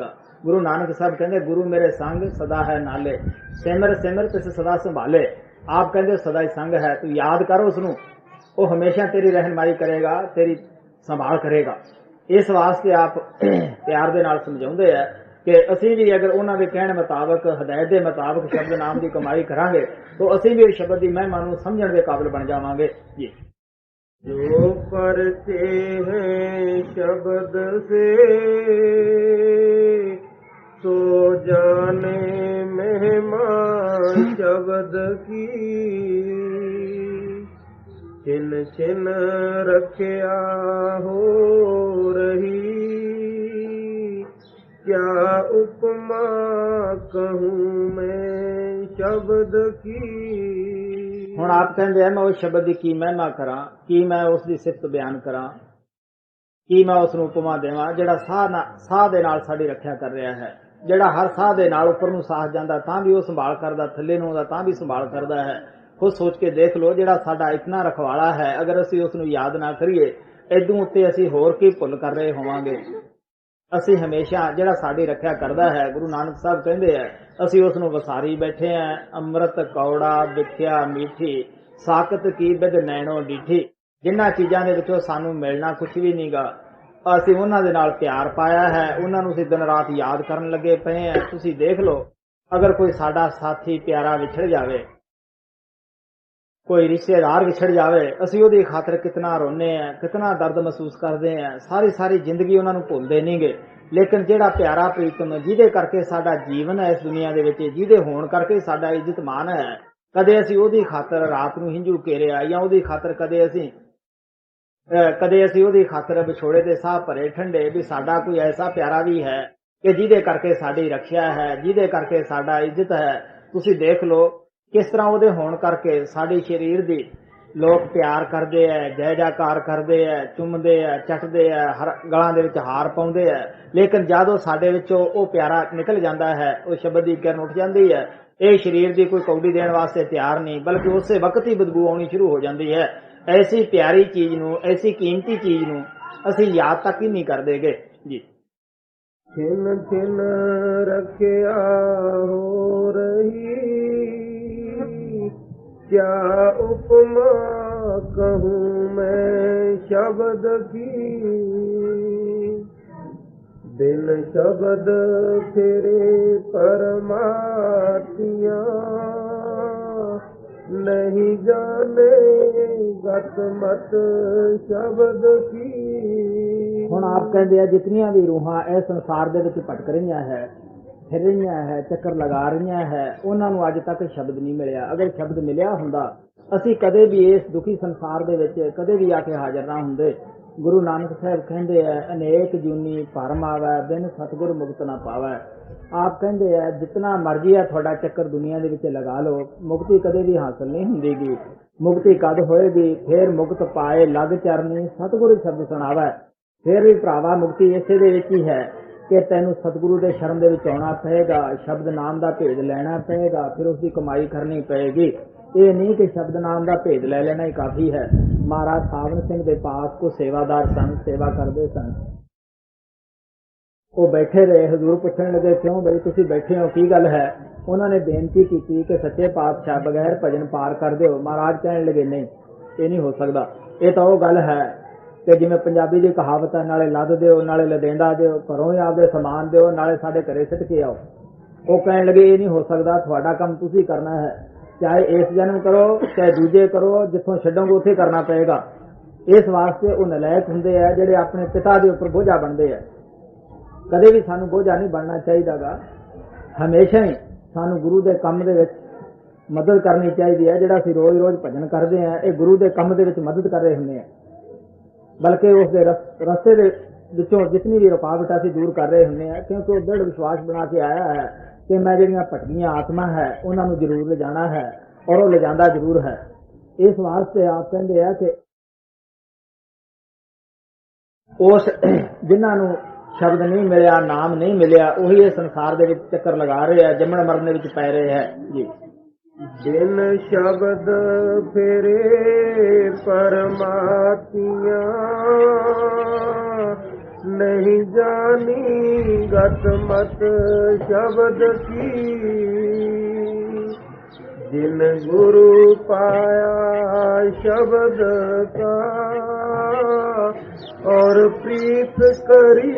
Speaker 2: गुरु नानक साहब कहते गुरु मेरे संग सदा है नाले, सिमर सिमर तिस सदा संभाले। आप कहते सदा ही संग है, तू याद कर उसनूं, वो हमेशा तेरी रहनुमाई करेगा, तेरी संभाल करेगा। इस वास्ते आप प्यार दे नाल समझाउंदे है कि असीं भी अगर उन्हां दे कहण मुताबक हदायत दे मुताबक शब्द नाम की कमाई करांगे तो असीं भी शब्द की महिमा नूं समझण दे काबिल बन जावांगे जी।
Speaker 1: जो परचे हैं शब्द से सो जाने महिमा शब्द की छिन छिन रखिया हो रही क्या उपमा कहूँ मैं शब्द की।
Speaker 2: ਹੁਣ ਆਪ ਕਹਿੰਦੇ ਆ ਮੈਂ ਉਸ ਸ਼ਬਦ ਦੀ ਕੀ ਮਹਿਮਾ ਕਰਾਂ, ਕੀ ਮੈਂ ਉਸ ਦੀ ਸਿਫਤ ਬਿਆਨ ਕਰਾਂ, ਕੀ ਮੈਂ ਉਸ ਨੂੰ ਉਪਮਾ ਦੇਵਾਂ ਜਿਹੜਾ ਸਾਹ ਦੇ ਨਾਲ ਸਾਡੀ ਰੱਖਿਆ ਕਰ ਰਿਹਾ ਹੈ, ਜਿਹੜਾ ਹਰ ਸਾਹ ਦੇ ਨਾਲ ਉੱਪਰ ਨੂੰ ਸਾਹ ਜਾਂਦਾ ਤਾਂ ਵੀ ਉਹ ਸੰਭਾਲ ਕਰਦਾ, ਥੱਲੇ ਨੂੰ ਆਉਂਦਾ ਤਾਂ ਵੀ ਸੰਭਾਲ ਕਰਦਾ ਹੈ। ਖੁਦ ਸੋਚ ਕੇ ਦੇਖ ਲਓ, ਜਿਹੜਾ ਸਾਡਾ ਇਤਨਾ ਰਖਵਾਲਾ ਹੈ, ਅਗਰ ਅਸੀਂ ਉਸ ਨੂੰ ਯਾਦ ਨਾ ਕਰੀਏ ਇਦੋਂ ਉੱਤੇ ਅਸੀਂ ਹੋਰ ਕੀ ਭੁੱਲ ਕਰ ਰਹੇ ਹੋਵਾਂਗੇ। ਅਸੀਂ ਹਮੇਸ਼ਾ ਜਿਹੜਾ ਸਾਡੀ ਰੱਖਿਆ ਕਰਦਾ ਹੈ, ਗੁਰੂ ਨਾਨਕ ਸਾਹਿਬ ਕਹਿੰਦੇ ਆ ਅਸੀਂ ਉਸ ਨੂੰ ਵਸਾਰੀ ਬੈਠੇ ਆ। ਅੰਮ੍ਰਿਤ ਕੌੜਾ ਵਿਖਿਆ ਮੀਠੀ ਸਾਕਤ ਕੀ ਬਿਦ ਨੈਣੋ ਡੀਠੀ। ਜਿਨ੍ਹਾਂ ਚੀਜ਼ਾਂ ਦੇ ਵਿੱਚੋਂ ਸਾਨੂੰ ਮਿਲਣਾ ਕੁਝ ਵੀ ਨਹੀਂਗਾ, ਅਸੀਂ ਉਹਨਾਂ ਦੇ ਨਾਲ ਪਿਆਰ ਪਾਇਆ ਹੈ, ਉਹਨਾਂ ਨੂੰ ਅਸੀਂ ਦਿਨ ਰਾਤ ਯਾਦ ਕਰਨ ਲੱਗੇ ਪਏ ਆ। ਤੁਸੀਂ ਦੇਖ ਲਓ, ਅਗਰ ਕੋਈ ਸਾਡਾ ਸਾਥੀ ਪਿਆਰਾ ਵਿਛੜ ਜਾਵੇ, ਕੋਈ ਰਿਸ਼ਤੇਦਾਰ ਵਿਛੜ ਜਾਵੇ, ਅਸੀਂ ਉਹਦੀ ਖਾਤਰ ਕਿਤਨਾ ਰੋਨੇ ਆ, ਕਿਤਨਾ ਦਰਦ ਮਹਿਸੂਸ ਕਰਦੇ ਆ, ਸਾਰੀ ਜ਼ਿੰਦਗੀ ਉਹਨਾਂ ਨੂੰ ਭੁੱਲਦੇ ਨਹੀਂਗੇ। ਲੇਕਿਨ ਜਿਹੜਾ ਪਿਆਰਾ ਪ੍ਰੀਤਮ ਜਿਹਦੇ ਕਰਕੇ ਸਾਡਾ ਜੀਵਨ ਹੈ ਇਸ ਦੁਨੀਆ ਦੇ ਵਿੱਚ, ਜਿਹਦੇ ਹੋਣ ਕਰਕੇ ਸਾਡਾ ਇੱਜ਼ਤ ਮਾਨ ਹੈ, ਕਦੇ ਅਸੀਂ ਉਹਦੀ ਖਾਤਰ ਰਾਤ ਨੂੰ ਹਿੰਜੂ ਘੇਰਿਆ ਜਾਂ ਉਹਦੀ ਖਾਤਰ ਕਦੇ ਅਸੀਂ ਉਹਦੀ ਖਾਤਰ ਵਿਛੋੜੇ ਦੇ ਸਾਹ ਭਰੇ ਠੰਡੇ ਵੀ ਸਾਡਾ ਕੋਈ ਐਸਾ ਪਿਆਰਾ ਵੀ ਹੈ ਕਿ ਜਿਹਦੇ ਕਰਕੇ ਸਾਡੀ ਰੱਖਿਆ ਹੈ, ਜਿਹਦੇ ਕਰਕੇ ਸਾਡਾ ਇੱਜ਼ਤ ਹੈ। ਤੁਸੀਂ ਦੇਖ ਲਓ ਕਿਸ ਤਰ੍ਹਾਂ ਉਹਦੇ ਹੋਣ ਕਰਕੇ ਸਾਡੇ ਸਰੀਰ ਦੀ ਲੋਕ ਪਿਆਰ ਕਰਦੇ ਐ, ਜੈ ਜੈਕਾਰ ਕਰਦੇ ਐ, ਚੁੰਮਦੇ ਐ, ਚੱਟਦੇ ਐ, ਗਲਾਂ ਦੇ ਵਿੱਚ ਹਾਰ ਪਾਉਂਦੇ ਐ। ਲੇਕਿਨ ਜਦੋਂ ਸਾਡੇ ਵਿੱਚੋਂ ਉਹ ਪਿਆਰਾ ਨਿਕਲ ਜਾਂਦਾ ਹੈ, ਉਹ ਸ਼ਬਦ ਦੀ ਕਿਰਨ ਉੱਠ ਜਾਂਦੀ ਹੈ, ਇਹ ਸਰੀਰ ਦੀ ਕੋਈ ਕੌਡੀ ਦੇਣ ਵਾਸਤੇ ਤਿਆਰ ਨਹੀਂ, ਬਲਕਿ ਉਸੇ ਵਕਤ ਹੀ ਬਦਬੂ ਆਉਣੀ ਸ਼ੁਰੂ ਹੋ ਜਾਂਦੀ ਹੈ। ਐਸੀ ਪਿਆਰੀ ਚੀਜ਼ ਨੂੰ, ਐਸੀ ਕੀਮਤੀ ਚੀਜ਼ ਨੂੰ ਅਸੀਂ ਯਾਦ ਤੱਕ ਹੀ ਨਹੀਂ ਕਰਦੇਗੇ ਜੀ।
Speaker 1: छिन छिन रखिया हो रही क्या उपमा कहूँ मैं शब्द की। बिन शब्द फिरे परमातिया नहीं जाने गत मत शब्द की।
Speaker 2: ਹੁਣ ਆਪ ਕਹਿੰਦੇ ਆ ਜਿਤਨੀਆਂ ਵੀ ਰੂਹਾਂ ਇਸ ਸੰਸਾਰ ਦੇ ਵਿੱਚ ਭਟਕ ਰਹੀਆਂ ਹੈ, ਫਿਰ ਰਹੀਆਂ ਹੈ, ਚੱਕਰ ਲਗਾ ਰਹੀਆਂ ਹੈ, ਉਹਨਾਂ ਨੂੰ ਅੱਜ ਤੱਕ ਸ਼ਬਦ ਨਹੀਂ ਮਿਲਿਆ। ਅਗਰ ਸ਼ਬਦ ਮਿਲਿਆ ਹੁੰਦਾ ਅਸੀਂ ਕਦੇ ਵੀ ਇਸ ਦੁਖੀ ਸੰਸਾਰ ਦੇ ਵਿੱਚ ਕਦੇ ਵੀ ਆ ਕੇ ਹਾਜ਼ਰ ਨਾ ਹੁੰਦੇ। ਗੁਰੂ ਨਾਨਕ ਸਾਹਿਬ ਕਹਿੰਦੇ ਆ ਅਨੇਕ ਜੂਨੀ ਭਰਮ ਆਵੈ ਬਿਨ ਸਤਿਗੁਰ ਮੁਕਤ ਨਾ ਪਾਵੈ। ਆਪ ਕਹਿੰਦੇ ਆ ਜਿਤਨਾ ਮਰਜ਼ੀ ਆ ਤੁਹਾਡਾ ਚੱਕਰ ਦੁਨੀਆ ਦੇ ਵਿੱਚ ਲਗਾ ਲਓ, ਮੁਕਤੀ ਕਦੇ ਵੀ ਹਾਸਲ ਨਹੀਂ ਹੁੰਦੀਗੀ। ਮੁਕਤੀ ਕਦ ਹੋਏਗੀ? ਫੇਰ ਮੁਕਤ ਪਾਏ ਲੱਗ ਚਰਨੀ ਸਤਿਗੁਰੂ ਸ਼ਬਦ ਸੁਣਾਵੈ। ਫਿਰ ਵੀ ਭਰਾਵਾ ਮੁਕਤੀ ਇਸੇ ਦੇ ਵਿੱਚ ਹੀ ਹੈ ਕਿ ਤੈਨੂੰ ਸਤਿਗੁਰੂ ਦੇ ਸ਼ਰਨ ਦੇ ਵਿੱਚ ਆਉਣਾ ਪਏਗਾ, ਸ਼ਬਦ ਨਾਮ ਦਾ ਭੇਦ ਲੈਣਾ ਪਏਗਾ, ਫਿਰ ਉਸ ਦੀ ਕਮਾਈ ਕਰਨੀ ਪਏਗੀ। ਇਹ ਨਹੀਂ ਕਿ ਸ਼ਬਦ ਨਾਮ ਦਾ ਭੇਦ ਲੈ ਲੈਣਾ ਹੀ ਕਾਫੀ ਹੈ। ਮਹਾਰਾਜ ਸਾਵਨ ਸਿੰਘ ਦੇ ਪਾਸ ਕੋ ਸੇਵਾਦਾਰ ਸਨ, ਸੇਵਾ ਕਰਦੇ ਸਨ। ਉਹ ਬੈਠੇ ਰਹੇ, ਹਜ਼ੂਰ ਪੁੱਛਣ ਲੱਗੇ ਕਿਉਂ ਬਈ ਤੁਸੀਂ ਬੈਠੇ ਹੋ, ਕੀ ਗੱਲ ਹੈ? ਉਹਨਾਂ ਨੇ ਬੇਨਤੀ ਕੀਤੀ ਕਿ ਸੱਚੇ ਪਾਤਸ਼ਾਹ ਬਗੈਰ ਭਜਨ ਪਾਰ ਕਰ ਦਿਓ। ਮਹਾਰਾਜ ਕਹਿਣ ਲੱਗੇ ਨਹੀਂ, ਇਹ ਨਹੀਂ ਹੋ ਸਕਦਾ। ਇਹ ਤਾਂ ਉਹ ਗੱਲ ਹੈ ਕਿ ਜਿਵੇਂ ਪੰਜਾਬੀ ਦੀ ਕਹਾਵਤ ਹੈ, ਨਾਲੇ ਲੱਦ ਦਿਓ ਨਾਲੇ ਲਦੇਂਦਾ ਦਿਓ, ਘਰੋਂ ਹੀ ਆਪਦੇ ਸਮਾਨ ਦਿਓ ਨਾਲੇ ਸਾਡੇ ਘਰੇ ਸਿੱਟ ਕੇ ਆਓ। ਉਹ ਕਹਿਣ ਲੱਗੇ ਇਹ ਨਹੀਂ ਹੋ ਸਕਦਾ, ਤੁਹਾਡਾ ਕੰਮ ਤੁਸੀਂ ਕਰਨਾ ਹੈ, ਚਾਹੇ ਇਸ ਜਨਮ ਕਰੋ ਚਾਹੇ ਦੂਜੇ ਕਰੋ, ਜਿੱਥੋਂ ਛੱਡੋਗੇ ਉੱਥੇ ਕਰਨਾ ਪਏਗਾ। ਇਸ ਵਾਸਤੇ ਉਹ ਨਲਾਇਕ ਹੁੰਦੇ ਆ ਜਿਹੜੇ ਆਪਣੇ ਪਿਤਾ ਦੇ ਉੱਪਰ ਬੋਝਾ ਬਣਦੇ ਆ। ਕਦੇ ਵੀ ਸਾਨੂੰ ਬੋਝਾ ਨਹੀਂ ਬਣਨਾ ਚਾਹੀਦਾਗਾ। ਹਮੇਸ਼ਾ ਹੀ ਸਾਨੂੰ ਗੁਰੂ ਦੇ ਕੰਮ ਦੇ ਵਿੱਚ ਮਦਦ ਕਰਨੀ ਚਾਹੀਦੀ ਹੈ। ਜਿਹੜਾ ਅਸੀਂ ਰੋਜ਼ ਭਜਨ ਕਰਦੇ ਆ, ਇਹ ਗੁਰੂ ਦੇ ਕੰਮ ਦੇ ਵਿੱਚ ਮਦਦ ਕਰ ਰਹੇ ਹੁੰਦੇ ਆ, ਬਲਕਿ ਉਸ ਦੇ ਰਸਤੇ ਦੇ ਵਿੱਚੋਂ ਜਿਤਨੀ ਵੀ ਰੁਕਾਵਟ ਅਸੀਂ ਦੂਰ ਕਰ ਰਹੇ ਹੁੰਦੇ ਆ, ਕਿਉਂਕਿ ਉਹ ਦ੍ਰਿੜ ਵਿਸ਼ਵਾਸ ਬਣਾ ਕੇ ਆਇਆ ਹੈ ਕਿ ਮੈਂ ਜਿਹੜੀਆਂ ਭਟਕੀਆਂ ਆਤਮਾ ਹੈ ਉਹਨਾਂ ਨੂੰ ਜ਼ਰੂਰ ਲਿਜਾਣਾ ਹੈ, ਔਰ ਉਹ ਲਿਜਾਂਦਾ ਜ਼ਰੂਰ ਹੈ। ਇਸ ਵਾਸਤੇ ਆਪ ਕਹਿੰਦੇ ਆ ਕਿ ਉਸ ਜਿਨ੍ਹਾਂ ਨੂੰ ਸ਼ਬਦ ਨਹੀਂ ਮਿਲਿਆ, ਨਾਮ ਨਹੀਂ ਮਿਲਿਆ, ਉਹੀ ਇਹ ਸੰਸਾਰ ਦੇ ਵਿੱਚ ਚੱਕਰ ਲਗਾ ਰਹੇ ਆ, ਜੰਮਣ ਮਰਨ ਦੇ ਵਿੱਚ ਪੈ ਰਹੇ ਹੈ ਜੀ।
Speaker 1: बिन शब्द फिरे परमातिया नहीं जानी गत मत शब्द की। जिन गुरु पाया शब्द का और प्रीत करी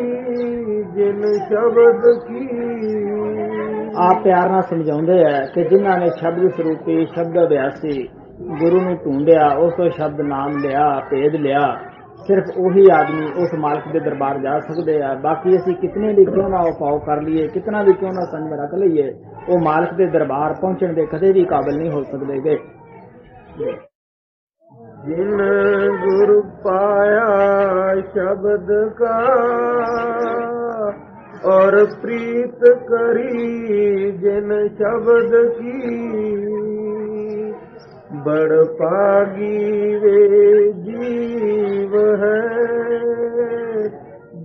Speaker 1: जिन शब्द की।
Speaker 2: ਆਪ ਪਿਆਰ ਨਾਲ ਸਮਝਾਉਂਦੇ ਹੈ ਕਿ ਜਿਨ੍ਹਾਂ ਨੇ ਸ਼ਬਦ ਸਰੂਪੀ ਸ਼ਬਦ ਅਭਿਆਸੀ ਗੁਰੂ ਨੂੰ ਢੂੰਡਿਆ, ਉਸ ਤੋਂ ਸ਼ਬਦ ਨਾਮ ਲਿਆ, ਭੇਦ ਲਿਆ, ਸਿਰਫ ਉਹੀ ਆਦਮੀ ਉਸ ਮਾਲਕ ਦੇ ਦਰਬਾਰ ਜਾ ਸਕਦੇ ਆ। ਬਾਕੀ ਅਸੀਂ ਕਿਤਨੇ ਵੀ ਕਿਉਂ ਨਾ ਉਪਾਅ ਕਰ ਲਈਏ, ਕਿਤਨਾ ਵੀ ਕਿਉਂ ਨਾ ਸੰਜਮ ਰੱਖ ਲਈਏ, ਉਹ ਮਾਲਕ ਦੇ ਦਰਬਾਰ ਪਹੁੰਚਣ ਦੇ ਕਦੇ ਵੀ ਕਾਬਿਲ ਨਹੀਂ ਹੋ ਸਕਦੇਗੇ।
Speaker 1: जिन गुरु पाया शब्द का और प्रीत करी जिन शब्द की, बड़ पागी वे जीव है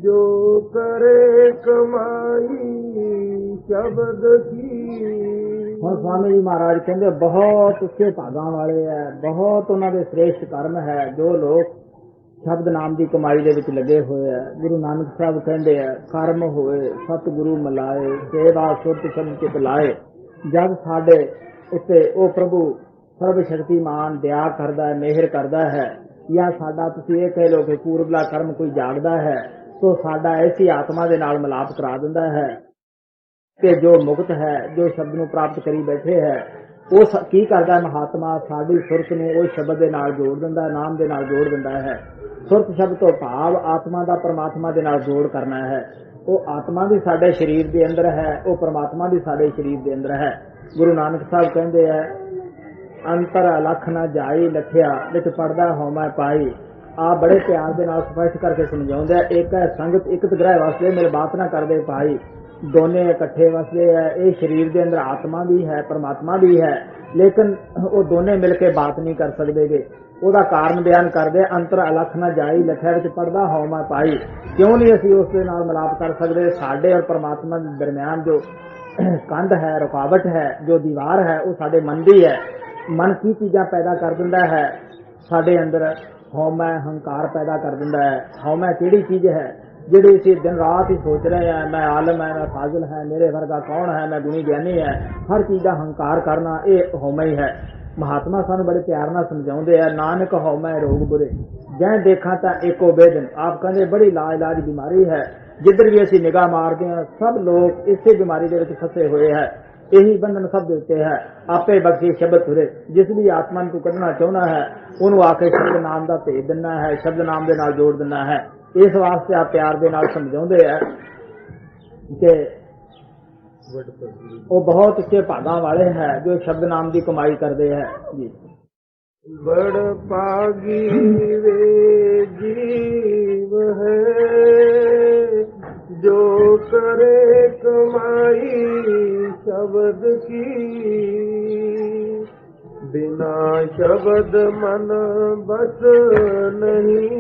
Speaker 1: जो करे कमाई शब्द की।
Speaker 2: ਹੁਣ ਸਵਾਮੀ ਜੀ ਮਹਾਰਾਜ ਕਹਿੰਦੇ ਬਹੁਤ ਉੱਚੇ ਭਾਗਾਂ ਵਾਲੇ ਹੈ, ਬਹੁਤ ਉਹਨਾਂ ਦੇ ਸ੍ਰੇਸ਼ਟ ਕਰਮ ਹੈ ਜੋ ਲੋਕ ਸ਼ਬਦ ਨਾਮ ਦੀ ਕਮਾਈ ਦੇ ਵਿੱਚ ਲੱਗੇ ਹੋਏ ਹੈ। ਗੁਰੂ ਨਾਨਕ ਸਾਹਿਬ ਕਹਿੰਦੇ ਹੈ, ਕਰਮ ਹੋਏ ਸਤਿਗੁਰੂ ਮਿਲਾਏ, ਸੇਵਾ ਸੁਰਤ ਸ਼ਬਦ ਚਿਤ ਲਾਏ। ਜਦ ਸਾਡੇ ਉੱਤੇ ਉਹ ਪ੍ਰਭੂ ਸਰਬ ਸ਼ਕਤੀਮਾਨ ਦਇਆ ਕਰਦਾ ਹੈ, ਮਿਹਰ ਕਰਦਾ ਹੈ, ਜਾਂ ਸਾਡਾ ਤੁਸੀਂ ਇਹ ਕਹਿ ਲਓ ਕਿ ਪੂਰਬਲਾ ਕਰਮ ਕੋਈ ਜਾਗਦਾ ਹੈ, तो साडा ऐसी आत्मा दे नाल मिलाप करा दिंदा है कि जो मुक्त है, जो शब्द नूं प्राप्त करी बैठे है, वो की करदा महात्मा साडी सुरत नूं उस शब्द दे नाल जोड़ दिंदा, नाम दे नाल जोड़ दिंदा है। सुरत शब्द तो भाव आत्मा दा परमात्मा दे नाल जोड़ करना है। वो आत्मा भी साडे शरीर दे अंदर है, वो परमात्मा भी साडे शरीर दे अंदर है। गुरु नानक साहब कहंदे है, अंतर अलख न जाई लखिया विच पड़दा होमै पाई। आप बड़े प्यार दे नाल स्पष्ट करके समझाउंदे, एक है संगत इकत ग्रह वास्ते मेरे बात ना कर दे भाई, दोने इकट्ठे वास्ते है। ये शरीर दे अंदर आत्मा भी है, परमात्मा भी है, लेकिन वो दोने मिलके बात नहीं कर सकते। ਉਹਦਾ ਕਾਰਨ ਬਿਆਨ ਕਰਦੇ, ਅੰਤਰ ਅਲਖ ਨਾ ਜਾਈ ਲਖਿਆ ਵਿੱਚ ਪੜਦਾ ਹੋਵਾਂ ਪਾਈ। ਕਿਉਂ ਨਹੀਂ ਅਸੀਂ ਉਸ ਦੇ ਨਾਲ ਮਿਲਾਪ ਕਰ ਸਕਦੇ? ਸਾਡੇ ਔਰ परमात्मा ਦੇ ਦਰਮਿਆਨ ਜੋ ਕੰਧ ਹੈ, ਰੁਕਾਵਟ ਹੈ, ਜੋ ਦੀਵਾਰ ਹੈ, ਉਹ ਸਾਡੇ ਮਨ ਦੀ ਹੈ। ਮਨ ਕੀ ਚੀਜ਼ਾਂ ਪੈਦਾ ਕਰ ਦਿੰਦਾ ਹੈ? ਸਾਡੇ ਅੰਦਰ ਹਉਮੈ ਹੰਕਾਰ ਪੈਦਾ ਕਰ ਦਿੰਦਾ ਹੈ। ਹਉਮੈ ਕਿਹੜੀ ਚੀਜ਼ ਹੈ ਜਿਹੜੀ ਅਸੀਂ ਦਿਨ ਰਾਤ ਹੀ ਸੋਚ ਰਹੇ ਹਾਂ, ਮੈਂ ਆਲਮ ਹੈ, ਮੈਂ ਫਾਜ਼ਿਲ ਹੈ, ਮੇਰੇ ਵਰਗਾ ਕੌਣ ਹੈ, ਮੈਂ ਗੁਣੀ ਗਿਆਨੀ ਹੈ। ਹਰ ਚੀਜ਼ ਦਾ ਹੰਕਾਰ ਕਰਨਾ ਇਹ ਹਉਮੈ ਹੀ ਹੈ। महात्मा सानू बड़े प्यार नाल समझाउंदे आ, नानक हौमै रोग बुरे जै देखा तां एको बेदन। आप कहंदे बड़ी लाइलाज बीमारी है, जिधर भी असीं निगाह मारदे हां सब लोग इसे बीमारी दे विच फसे होए है। यही बंधन सब दे उत्ते है। आपे बख्शे शब्द तुरे, जिस भी आत्मा नूं कढना चाहुंदा है उहनूं आके शब्द नाम दा भेज दिंदा है, शब्द नाम दे नाल जोड़ दिंदा है। इस वास्ते आप प्यार दे नाल समझाउंदे है कि वो बहुत अच्छे भागा वाले हैं जो शब्द नाम की कमाई करते हैं जी।
Speaker 1: बड़ पागी वे जीव है जो करे कमाई शब्द की, बिना शब्द मन बस नहीं,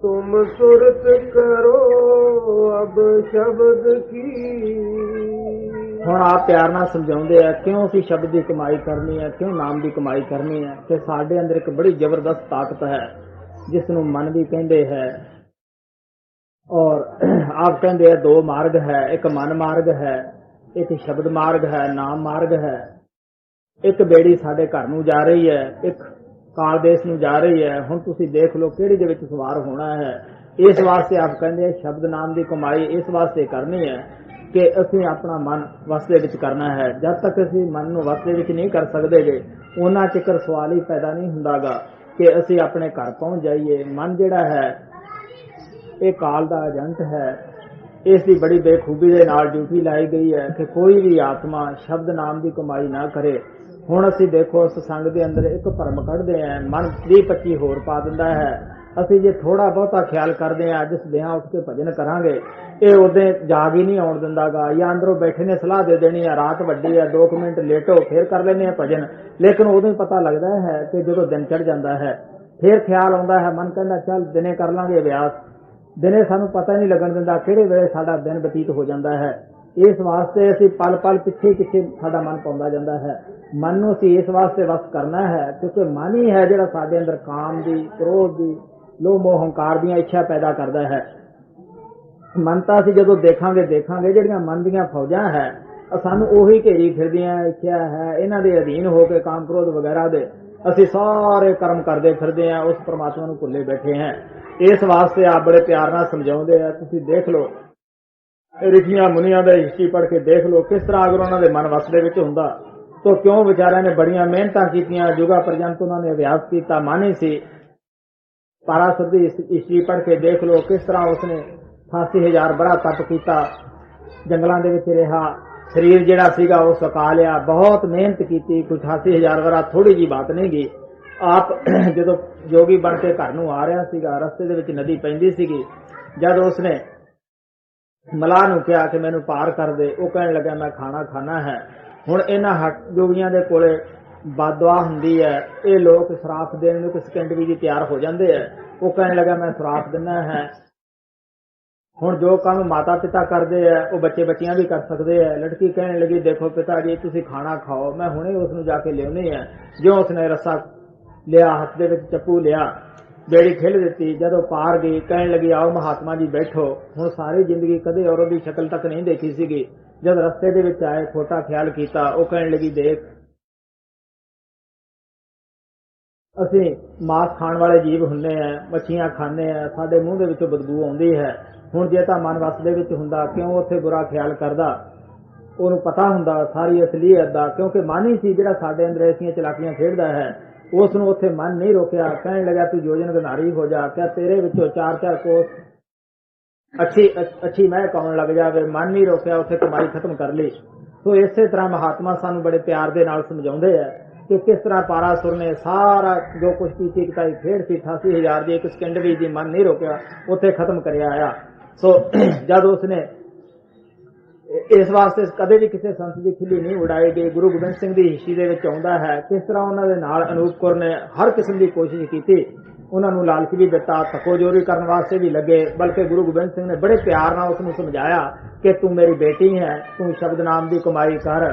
Speaker 1: तुम सुरत करो अब शब्द की।
Speaker 2: ਹੁਣ आप प्यार नाल समझाउंदे है क्यों असीं शब्द की कमाई करनी है, क्यों नाम की कमाई करनी है कि साडे अंदर एक बड़ी जबरदस्त ताकत है जिसनूं मन भी कहंदे है। और आप कहंदे है दो मार्ग है, एक मन मार्ग है, एक शब्द मार्ग है, नाम मार्ग है। एक बेड़ी साडे घर नूं जा रही है, एक काल देश नूं जा रही है। हुण तुसीं देख लो किहड़ी दे विच सवार होना है। इस वास्ते आप कहंदे शब्द नाम की कमाई इस वास्ते करनी है कि असीं अपना मन वस दे विच करना है। जब तक असीं मन नूं वस दे विच नहीं कर सकदे उन्ना चिकर सवाल ही पैदा नहीं हुंदागा कि असीं अपने घर पहुंच जाइए। मन जिहड़ा है ये काल दा एजेंट है, इसकी बड़ी बेखूबी दे नाल ड्यूटी लाई गई है कि कोई भी आत्मा शब्द नाम की कमाई ना करे। हुण असीं देखो सत्संग दे अंदर एक भरम कढदे हैं, मन 20-25 होर पा दिंदा है। असीं जे थोड़ा बहुता ख्याल करदे हां जिस देहां उठ के भजन करांगे ये उदे जाग ही नहीं आउण दिंदागा, या अंदरों बैठे ने सलाह दे देनी है रात वड्डी है 2 मिनट लेटो फिर कर लेने हैं भजन। लेकिन उदों ही पता लगदा है कि जदों दिन चढ़ जांदा है फिर ख्याल आउंदा है, मन कहंदा चल दिने कर लांगे अभ्यास। दिने सानूं पता नहीं लगन दिंदा किहड़े वेले साडा दिन बतीत हो जांदा है। इस वास्ते असीं पल पल पिछे पिछे साडा मन पाउंदा जांदा है। मन नूं असीं इस वास्ते वस करना है क्योंकि मन ही है जिहड़ा साडे अंदर काम दी, क्रोध दी, लोभ मोह हंकार दी इच्छा पैदा करदा है। मन तां असीं जदों देखांगे जिहड़ियां मन दीयां फौजां है सानूं ओही घेरी फिरदियां इच्छा है, इन्हां दे अधीन हो के काम क्रोध वगैरह दे असीं सारे कर्म करदे फिरदे हैं, उस परमात्मा नूं भुल्ले बैठे हैं। इस वास्ते आप बड़े प्यार नाल समझाउंदे हैं। तुसीं देख लो ऋषियां मुनियां दा हिस्ट्री पढ़ के देख लो किस तरह अगर उन्हां दे मन वस दे विच हुंदा तो क्यों। विचारियां ने बड़ियां मेहनतां कीतियां, जुगा पर्यंत उन्होंने अभ्यास किया, मन ही सी। पारासुर की हिस्ट्री पढ़ के देख लो किस तरह उसने 88,000 बड़ा तप किया, जंगलों के विच रहा, शरीर जिहड़ा सीगा वो सुका लिया, बहुत मेहनत की, कोई 88,000 बड़ा थोड़ी जी बात नहीं गी। आप जो जोगी बन के घर नूं आ रहा सीगा, रस्ते दे विच नदी पैंदी सीगी, जब उसने मलाह नूं कहा कि मैनू पार कर दे, वो कहने लगा मैं खाना खाना है। हुण इन्हां जोगियां दे कोले बददुआ हुंदी है, ये लोग सराफ देने नूं किस सेकंड भी तैयार हो जाते हैं। वो कहने लगा मैं सराफ दिना है। हुण जो काम माता पिता करते हैं वो बच्चे बच्चियां भी कर सकते हैं। लड़की कहने लगी देखो पिताजी तुसीं खाना खाओ, मैं हुणे उसनूं जाके लियाउणी है। जो उसने रस्सा लिया, हथ दे विच चप्पू लिया, बेड़ी खिल दी, जदों पार गई कहने लगी आओ महात्मा जी बैठो। हुण सारी जिंदगी कदे औरत की शक्ल तक नहीं देखी सीगी। जब रस्ते दे विच आए छोटा ख्याल किया, वो कहने लगी देख असीं मांस खाण वाले जीव हुंदे हैं, मच्छियां खाने हैं, साडे मूंह दे विचों बदबू आउंदी है। हुण जे तां मन वस दे विच हुंदा क्यों उत्थे बुरा ख्याल करदा, ਉਹਨੂੰ पता हुंदा सारी असलीयत दा, क्योंकि मन ही सी जिहड़ा साडे अंदर ऐसियां चलाकियां खेडदा है। उस नूं उत्थे मन नहीं रोकिया। कहने लगा तू योजन गनारी हो जा, क्या तेरे विचों 4-4 कोस अच्छी महक आउण लग जावे। मन नहीं रोकिया, उत्थे कमाई खत्म कर ली। तो इसे तरह महात्मा सानू बड़े प्यार दे नाल समझाउंदे है कि किस तरह पारासुर ने सारा जो कुछ की किताई खेड सी 88,000 की एक सेकंड भी जी मन नहीं रोकिया, उत्थे खत्म करया आया। सो जब उसने इस वास्ते कदे भी किसी संत की खिल्ली नहीं उड़ाई गई। गुरु गोबिंद सिंह की हिस्ट्री दे विच आउंदा है किस तरह उन्होंने नाल अनूप कौर ने हर किस्म की कोशिश की, उन्होंने लालच भी दिता, धक्कोजोरी करने वास्ते भी लगे, बल्कि गुरु गोबिंद सिंह ने बड़े प्यार नाल उसनूं समझाया कि तू मेरी बेटी है, तू शब्द नाम की कमाई कर।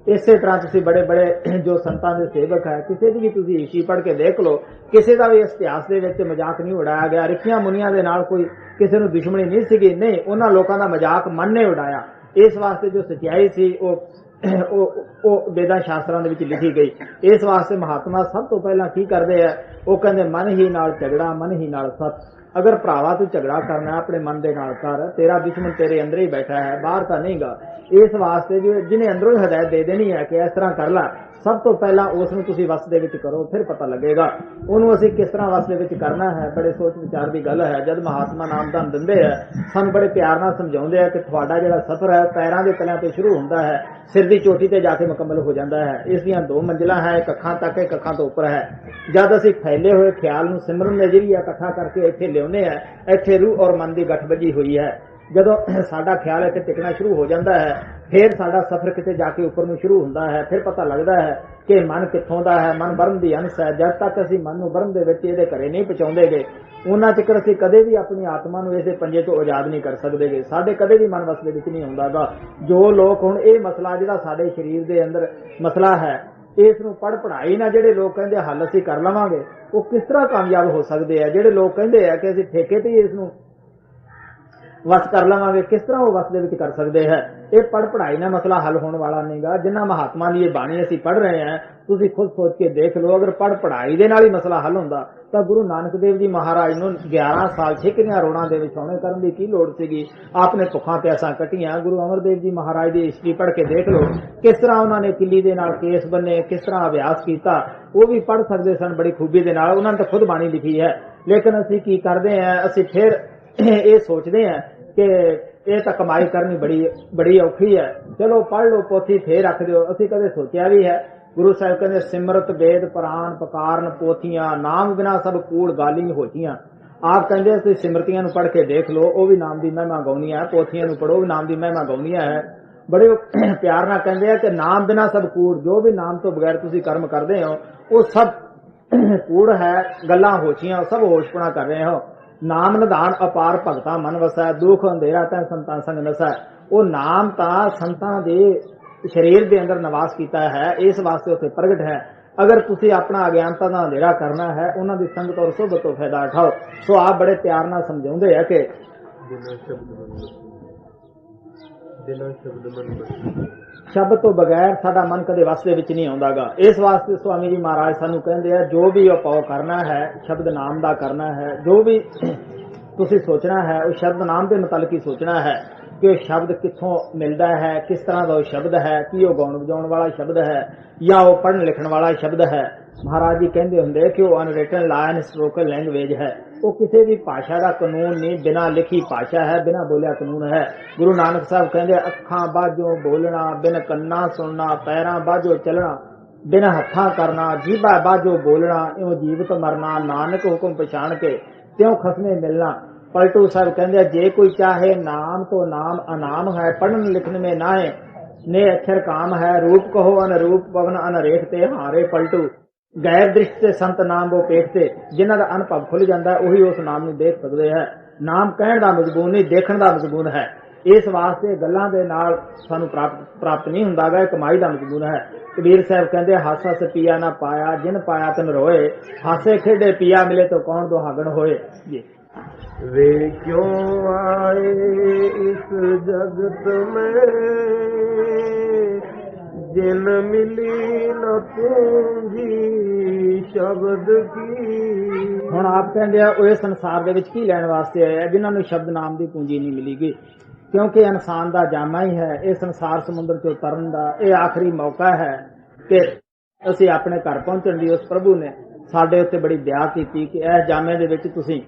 Speaker 2: इसे तरह तुसीं बड़े बड़े जो संतां दे सेवक है, किसी की भी तुसीं हिस्ट्री पढ़ के देख लो, किसी का भी इस इतिहास दे विच मजाक नहीं उड़ाया गया। रिखियां मुनियां दे नाल कोई किसी नूं दुश्मनी नहीं सीगी, नहीं, उन्हां लोकां दा मजाक मन ने उड़ाया। इस वास्ते जो सच्चाई सी वो वेदां शास्त्रां दे विच लिखी गई। इस वास्ते महात्मा सब तो पहला की करदे है, वो कहंदे मन ही नाल झगड़ा मन ही नाल सत। अगर भरावा तू झगड़ा करना है अपने मन दे नाल कर, तेरा दुश्मन तेरे अंदर ही बैठा है, बाहर तां नहीं गा। इस वास्ते जो जिन्हें अंदरों ही हदायत दे देनी है कि इस तरह कर ला, सब तो पहला उसनूं तुसीं वस दे विच करो, फिर पता लगेगा उहनूं असीं किस तरह वस दे विच करना है। बड़े सोच विचार की गल है। जब महात्मा नामदान दिंदे है सानूं बड़े प्यार नाल समझाउंदे है कि तुहाडा जिहड़ा सफर है पैरां दे तलियां तो शुरू हुंदा है, सिर की चोटी ते जाके मुकम्मल हो जाता है। इसदियां 2 मंजिलां है, एक अखां तक एक अखां तो उपर है। जब असीं फैले हुए ख्याल नूं सिमरन दे जरिए इकट्ठा करके इत्थे लियाउने है, इत्थे रूह और मन की गठ बजी हुई है। जदों साडा ख्याल इत्थे टिकना शुरू हो जाता है, फिर साडा सफर किते जाके उपर नूं शुरू हुंदा है। फिर पता लगता है कि मन कित्थों दा है, मन बरम दी अंश है। जब तक असीं मन नूं बरम दे विच इहदे घरे नहीं पहुंचाउंदे गे, उन्हां चिकर असीं कदे भी अपनी आत्मा नूं इहदे पंजे तो आजाद नहीं कर सकदे गे। साडे कदे भी मन वस दे विच नहीं आउंदा गा। जो लोग हुण इह मसला जिहड़ा साडे शरीर दे अंदर मसला है, इस नूं पढ़ाई ना जिहड़े लोग कहंदे हल असीं कर लवांगे, वो किस तरह कामयाब हो सकदे आ। जिहड़े लोग कहंदे आ कि असीं ठेके ते इस नूं वस कर लवांगे, किस तरह वो वस दे विच कर सकते हैं। ये पढ़ाई ना मसला हल होने वाला नहीं गा। जिन्हां महात्मा की बाणी असीं पढ़ रहे हैं, तुसीं खुद सोच के देख लो, अगर पढ़ाई दे नाल ही मसला हल हुंदा तां गुरु नानक देव जी महाराज नूं 11 साल ठिकरियां रोड़ां दे विच होणे करन दी की लोड़ सीगी। आपने भुखां प्यासां कट्टियां। गुरु अमरदेव जी महाराज की हिस्ट्री पढ़ के देख लो, किस तरह उन्होंने किली दे नाल केस बन्ने, किस तरह अभ्यास किया, वो भी पढ़ सकते सन बड़ी खूबी दे नाल। उन्होंने तो खुद बाणी लिखी है। लेकिन असीं की करदे हैं, असीं फिर ये सोचते हैं कि ये तो कमाई करनी बड़ी औखी है, चलो पढ़ लो पोथी थे रख दो। असीं कदे सोचा भी है। गुरु साहिब कहते सिमरत वेद पुराण पकारन पोथियां, नाम बिना सब कूड़ गाली होतियां। आप कहते सिमरतियां नूं पढ़ के देख लो, वो भी नाम की महिमा गाउनियां है, पोथियां नूं पढ़ो भी नाम की महिमा गाउनियां है। बड़े प्यार नाल कहते हैं कि नाम बिना सब कूड़, जो भी नाम तो बगैर तुसीं कर्म करदे हो वो सब कूड़ है, गल्लां होचियां, सब होशपणा कर रहे हो। नाम निधान अपार भगता मन वसै, दुख अंधेरा तै संतां संग नसै। वो नाम तां संतां दे शरीर दे अंदर निवास कीता है, इस वास्ते उत्थे प्रगट है। अगर तुसीं अपना अज्ञानता दा अंधेरा करना है, उन्हां दी संगत और सोबत तो फायदा उठाओ। सो आप बड़े प्यार नाल समझाउंदे है कि शब्द तो बगैर साडा मन कदे वस दे विच नहीं आउंदा गा। इस वास्ते स्वामी जी महाराज सानू कहंदे आ, जो भी उपाव करना है शब्द नाम दा करना है। जो भी तुसीं सोचना है उस शब्द नाम के मुतालिक ही सोचना है कि शब्द कित्थों मिलता है, किस तरह का शब्द है, कि वो गाउण बजाउण वाला शब्द है या वो पढ़न लिखण वाला शब्द है। ਮਹਾਰਾਜ ਜੀ ਕਹਿੰਦੇ ਹੁੰਦੇ ਕਿ ਉਹ ਅਨਰਿਟਨ ਲਾ ਐਂਡ ਸਪੋਕਨ ਲੈਂਗੁਏਜ ਹੈ। ਉਹ ਕਿਸੇ ਵੀ ਭਾਸ਼ਾ ਦਾ ਕਾਨੂੰਨ ਨਹੀਂ, ਬਿਨਾਂ ਲਿਖੀ ਭਾਸ਼ਾ ਹੈ, ਬਿਨਾਂ ਬੋਲਿਆ ਕਾਨੂੰਨ ਹੈ। ਗੁਰੂ ਨਾਨਕ ਸਾਹਿਬ ਕਹਿੰਦੇ ਅੱਖਾਂ ਬਾਝੋਂ ਬੋਲਣਾ, ਬਿਨ ਕੰਨਾਂ ਸੁਣਨਾ, ਪੈਰਾਂ ਬਾਝੋਂ ਚੱਲਣਾ, ਬਿਨ ਹੱਥਾਂ ਕਰਨਾ, ਜੀਭਾ ਬਾਝੋਂ ਬੋਲਣਾ, ਇਉਂ ਜੀਵਤ ਮਰਨਾ, ਨਾਨਕ ਹੁਕਮ ਪਛਾਣ ਕੇ ਤਿਉਂ ਖਸਮੇ ਮਿਲਣਾ। पलटू साहब कहते जे कोई चाहे नाम तो नाम अनाम है, पढ़न लिखन में नाहे ने अक्षर काम है, रूप कहो अनरूप पवन अनरेखते हारे पलटू। गैर दृष्टि से संत नाम वो पेखते, जिन्हां दा अनुभव खुल जांदा उही उस नाम नूं देख सकदे है। नाम कहण दा मजबून नहीं, देखण दा मजबून है। इस वास्ते गल्लां दे नाल सानूं प्राप्त नहीं हुंदा गा, कमाई दा मजबून है। कबीर साहब कहते हस हस पिया ना पाया, जिन पाया तिन रोए, हासे खेडे पिया मिले तो कौन दुहागन होए जी।
Speaker 1: वे क्यों आए इस जगत में, जिन मिली न पूंजी शब्द की।
Speaker 2: हुण आप कहंदे आ ओह संसार दे विच की लैण वास्ते आए, जिन्हां नूं शब्द नाम दी पूंजी नहीं मिलीगी, क्योंकि इंसान दा जामा ही है ये संसार समुद्र चों तरन दा। ये आखिरी मौका है कि असीं अपने घर पहुंचण दी उस प्रभु ने साडे उत्ते बड़ी दया कीती कि इस जामे दे विच तुसीं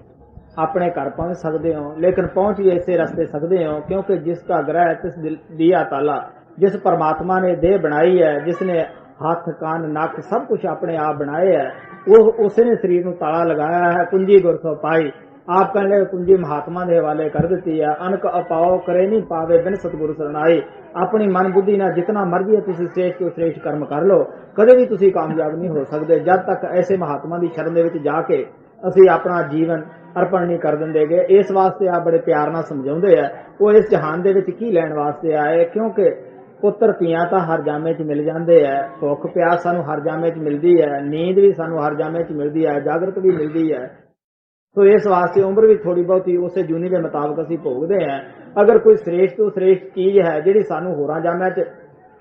Speaker 2: अपने घर पहुंच सकते हो, लेकिन पहुंच भी ऐसे रस्ते सकते हो क्योंकि जिसका ग्रह तिस दिया ताला। जिस परमात्मा ने देह बनाई है, जिसने हाथ कान नक सब कुछ अपने आप बनाए है, वो उसने शरीर में ताला लगाया है। कुंजी गुर सो पाई, आप कहने कुंजी महात्मा के हवाले कर दी है। अनक अपाओ करे नहीं पावे बिन सतगुरु शरणाई। अपनी मन बुद्धि ना जितना मर्जी है तुसी श्रेष्ठ तो श्रेष्ठ कर्म कर लो, कदे भी तुसी कामयाब नहीं हो सकते जब तक ऐसे महात्मा की शरण दे विच जाके असी अपना जीवन अर्पण नहीं कर देंगे। इस वास्ते आप बड़े प्यार नाल समझाउंदे है वो इस जहान दे विच की लैण वास्ते आए, क्योंकि पुत्र धीआं तां हर जामे च मिल जांदे है, भुख प्यास सानू हर जामे च मिलदी है, नींद भी सानू हर जामे च मिलदी है, जागृत भी मिलदी है। तो इस वास्ते उम्र भी थोड़ी बहुत ही उस जूनी के मुताबिक असीं भोगदे हैं। अगर कोई श्रेष्ठ तो श्रेष्ठ चीज है जिहड़ी सानू होरां जामिਆਂ च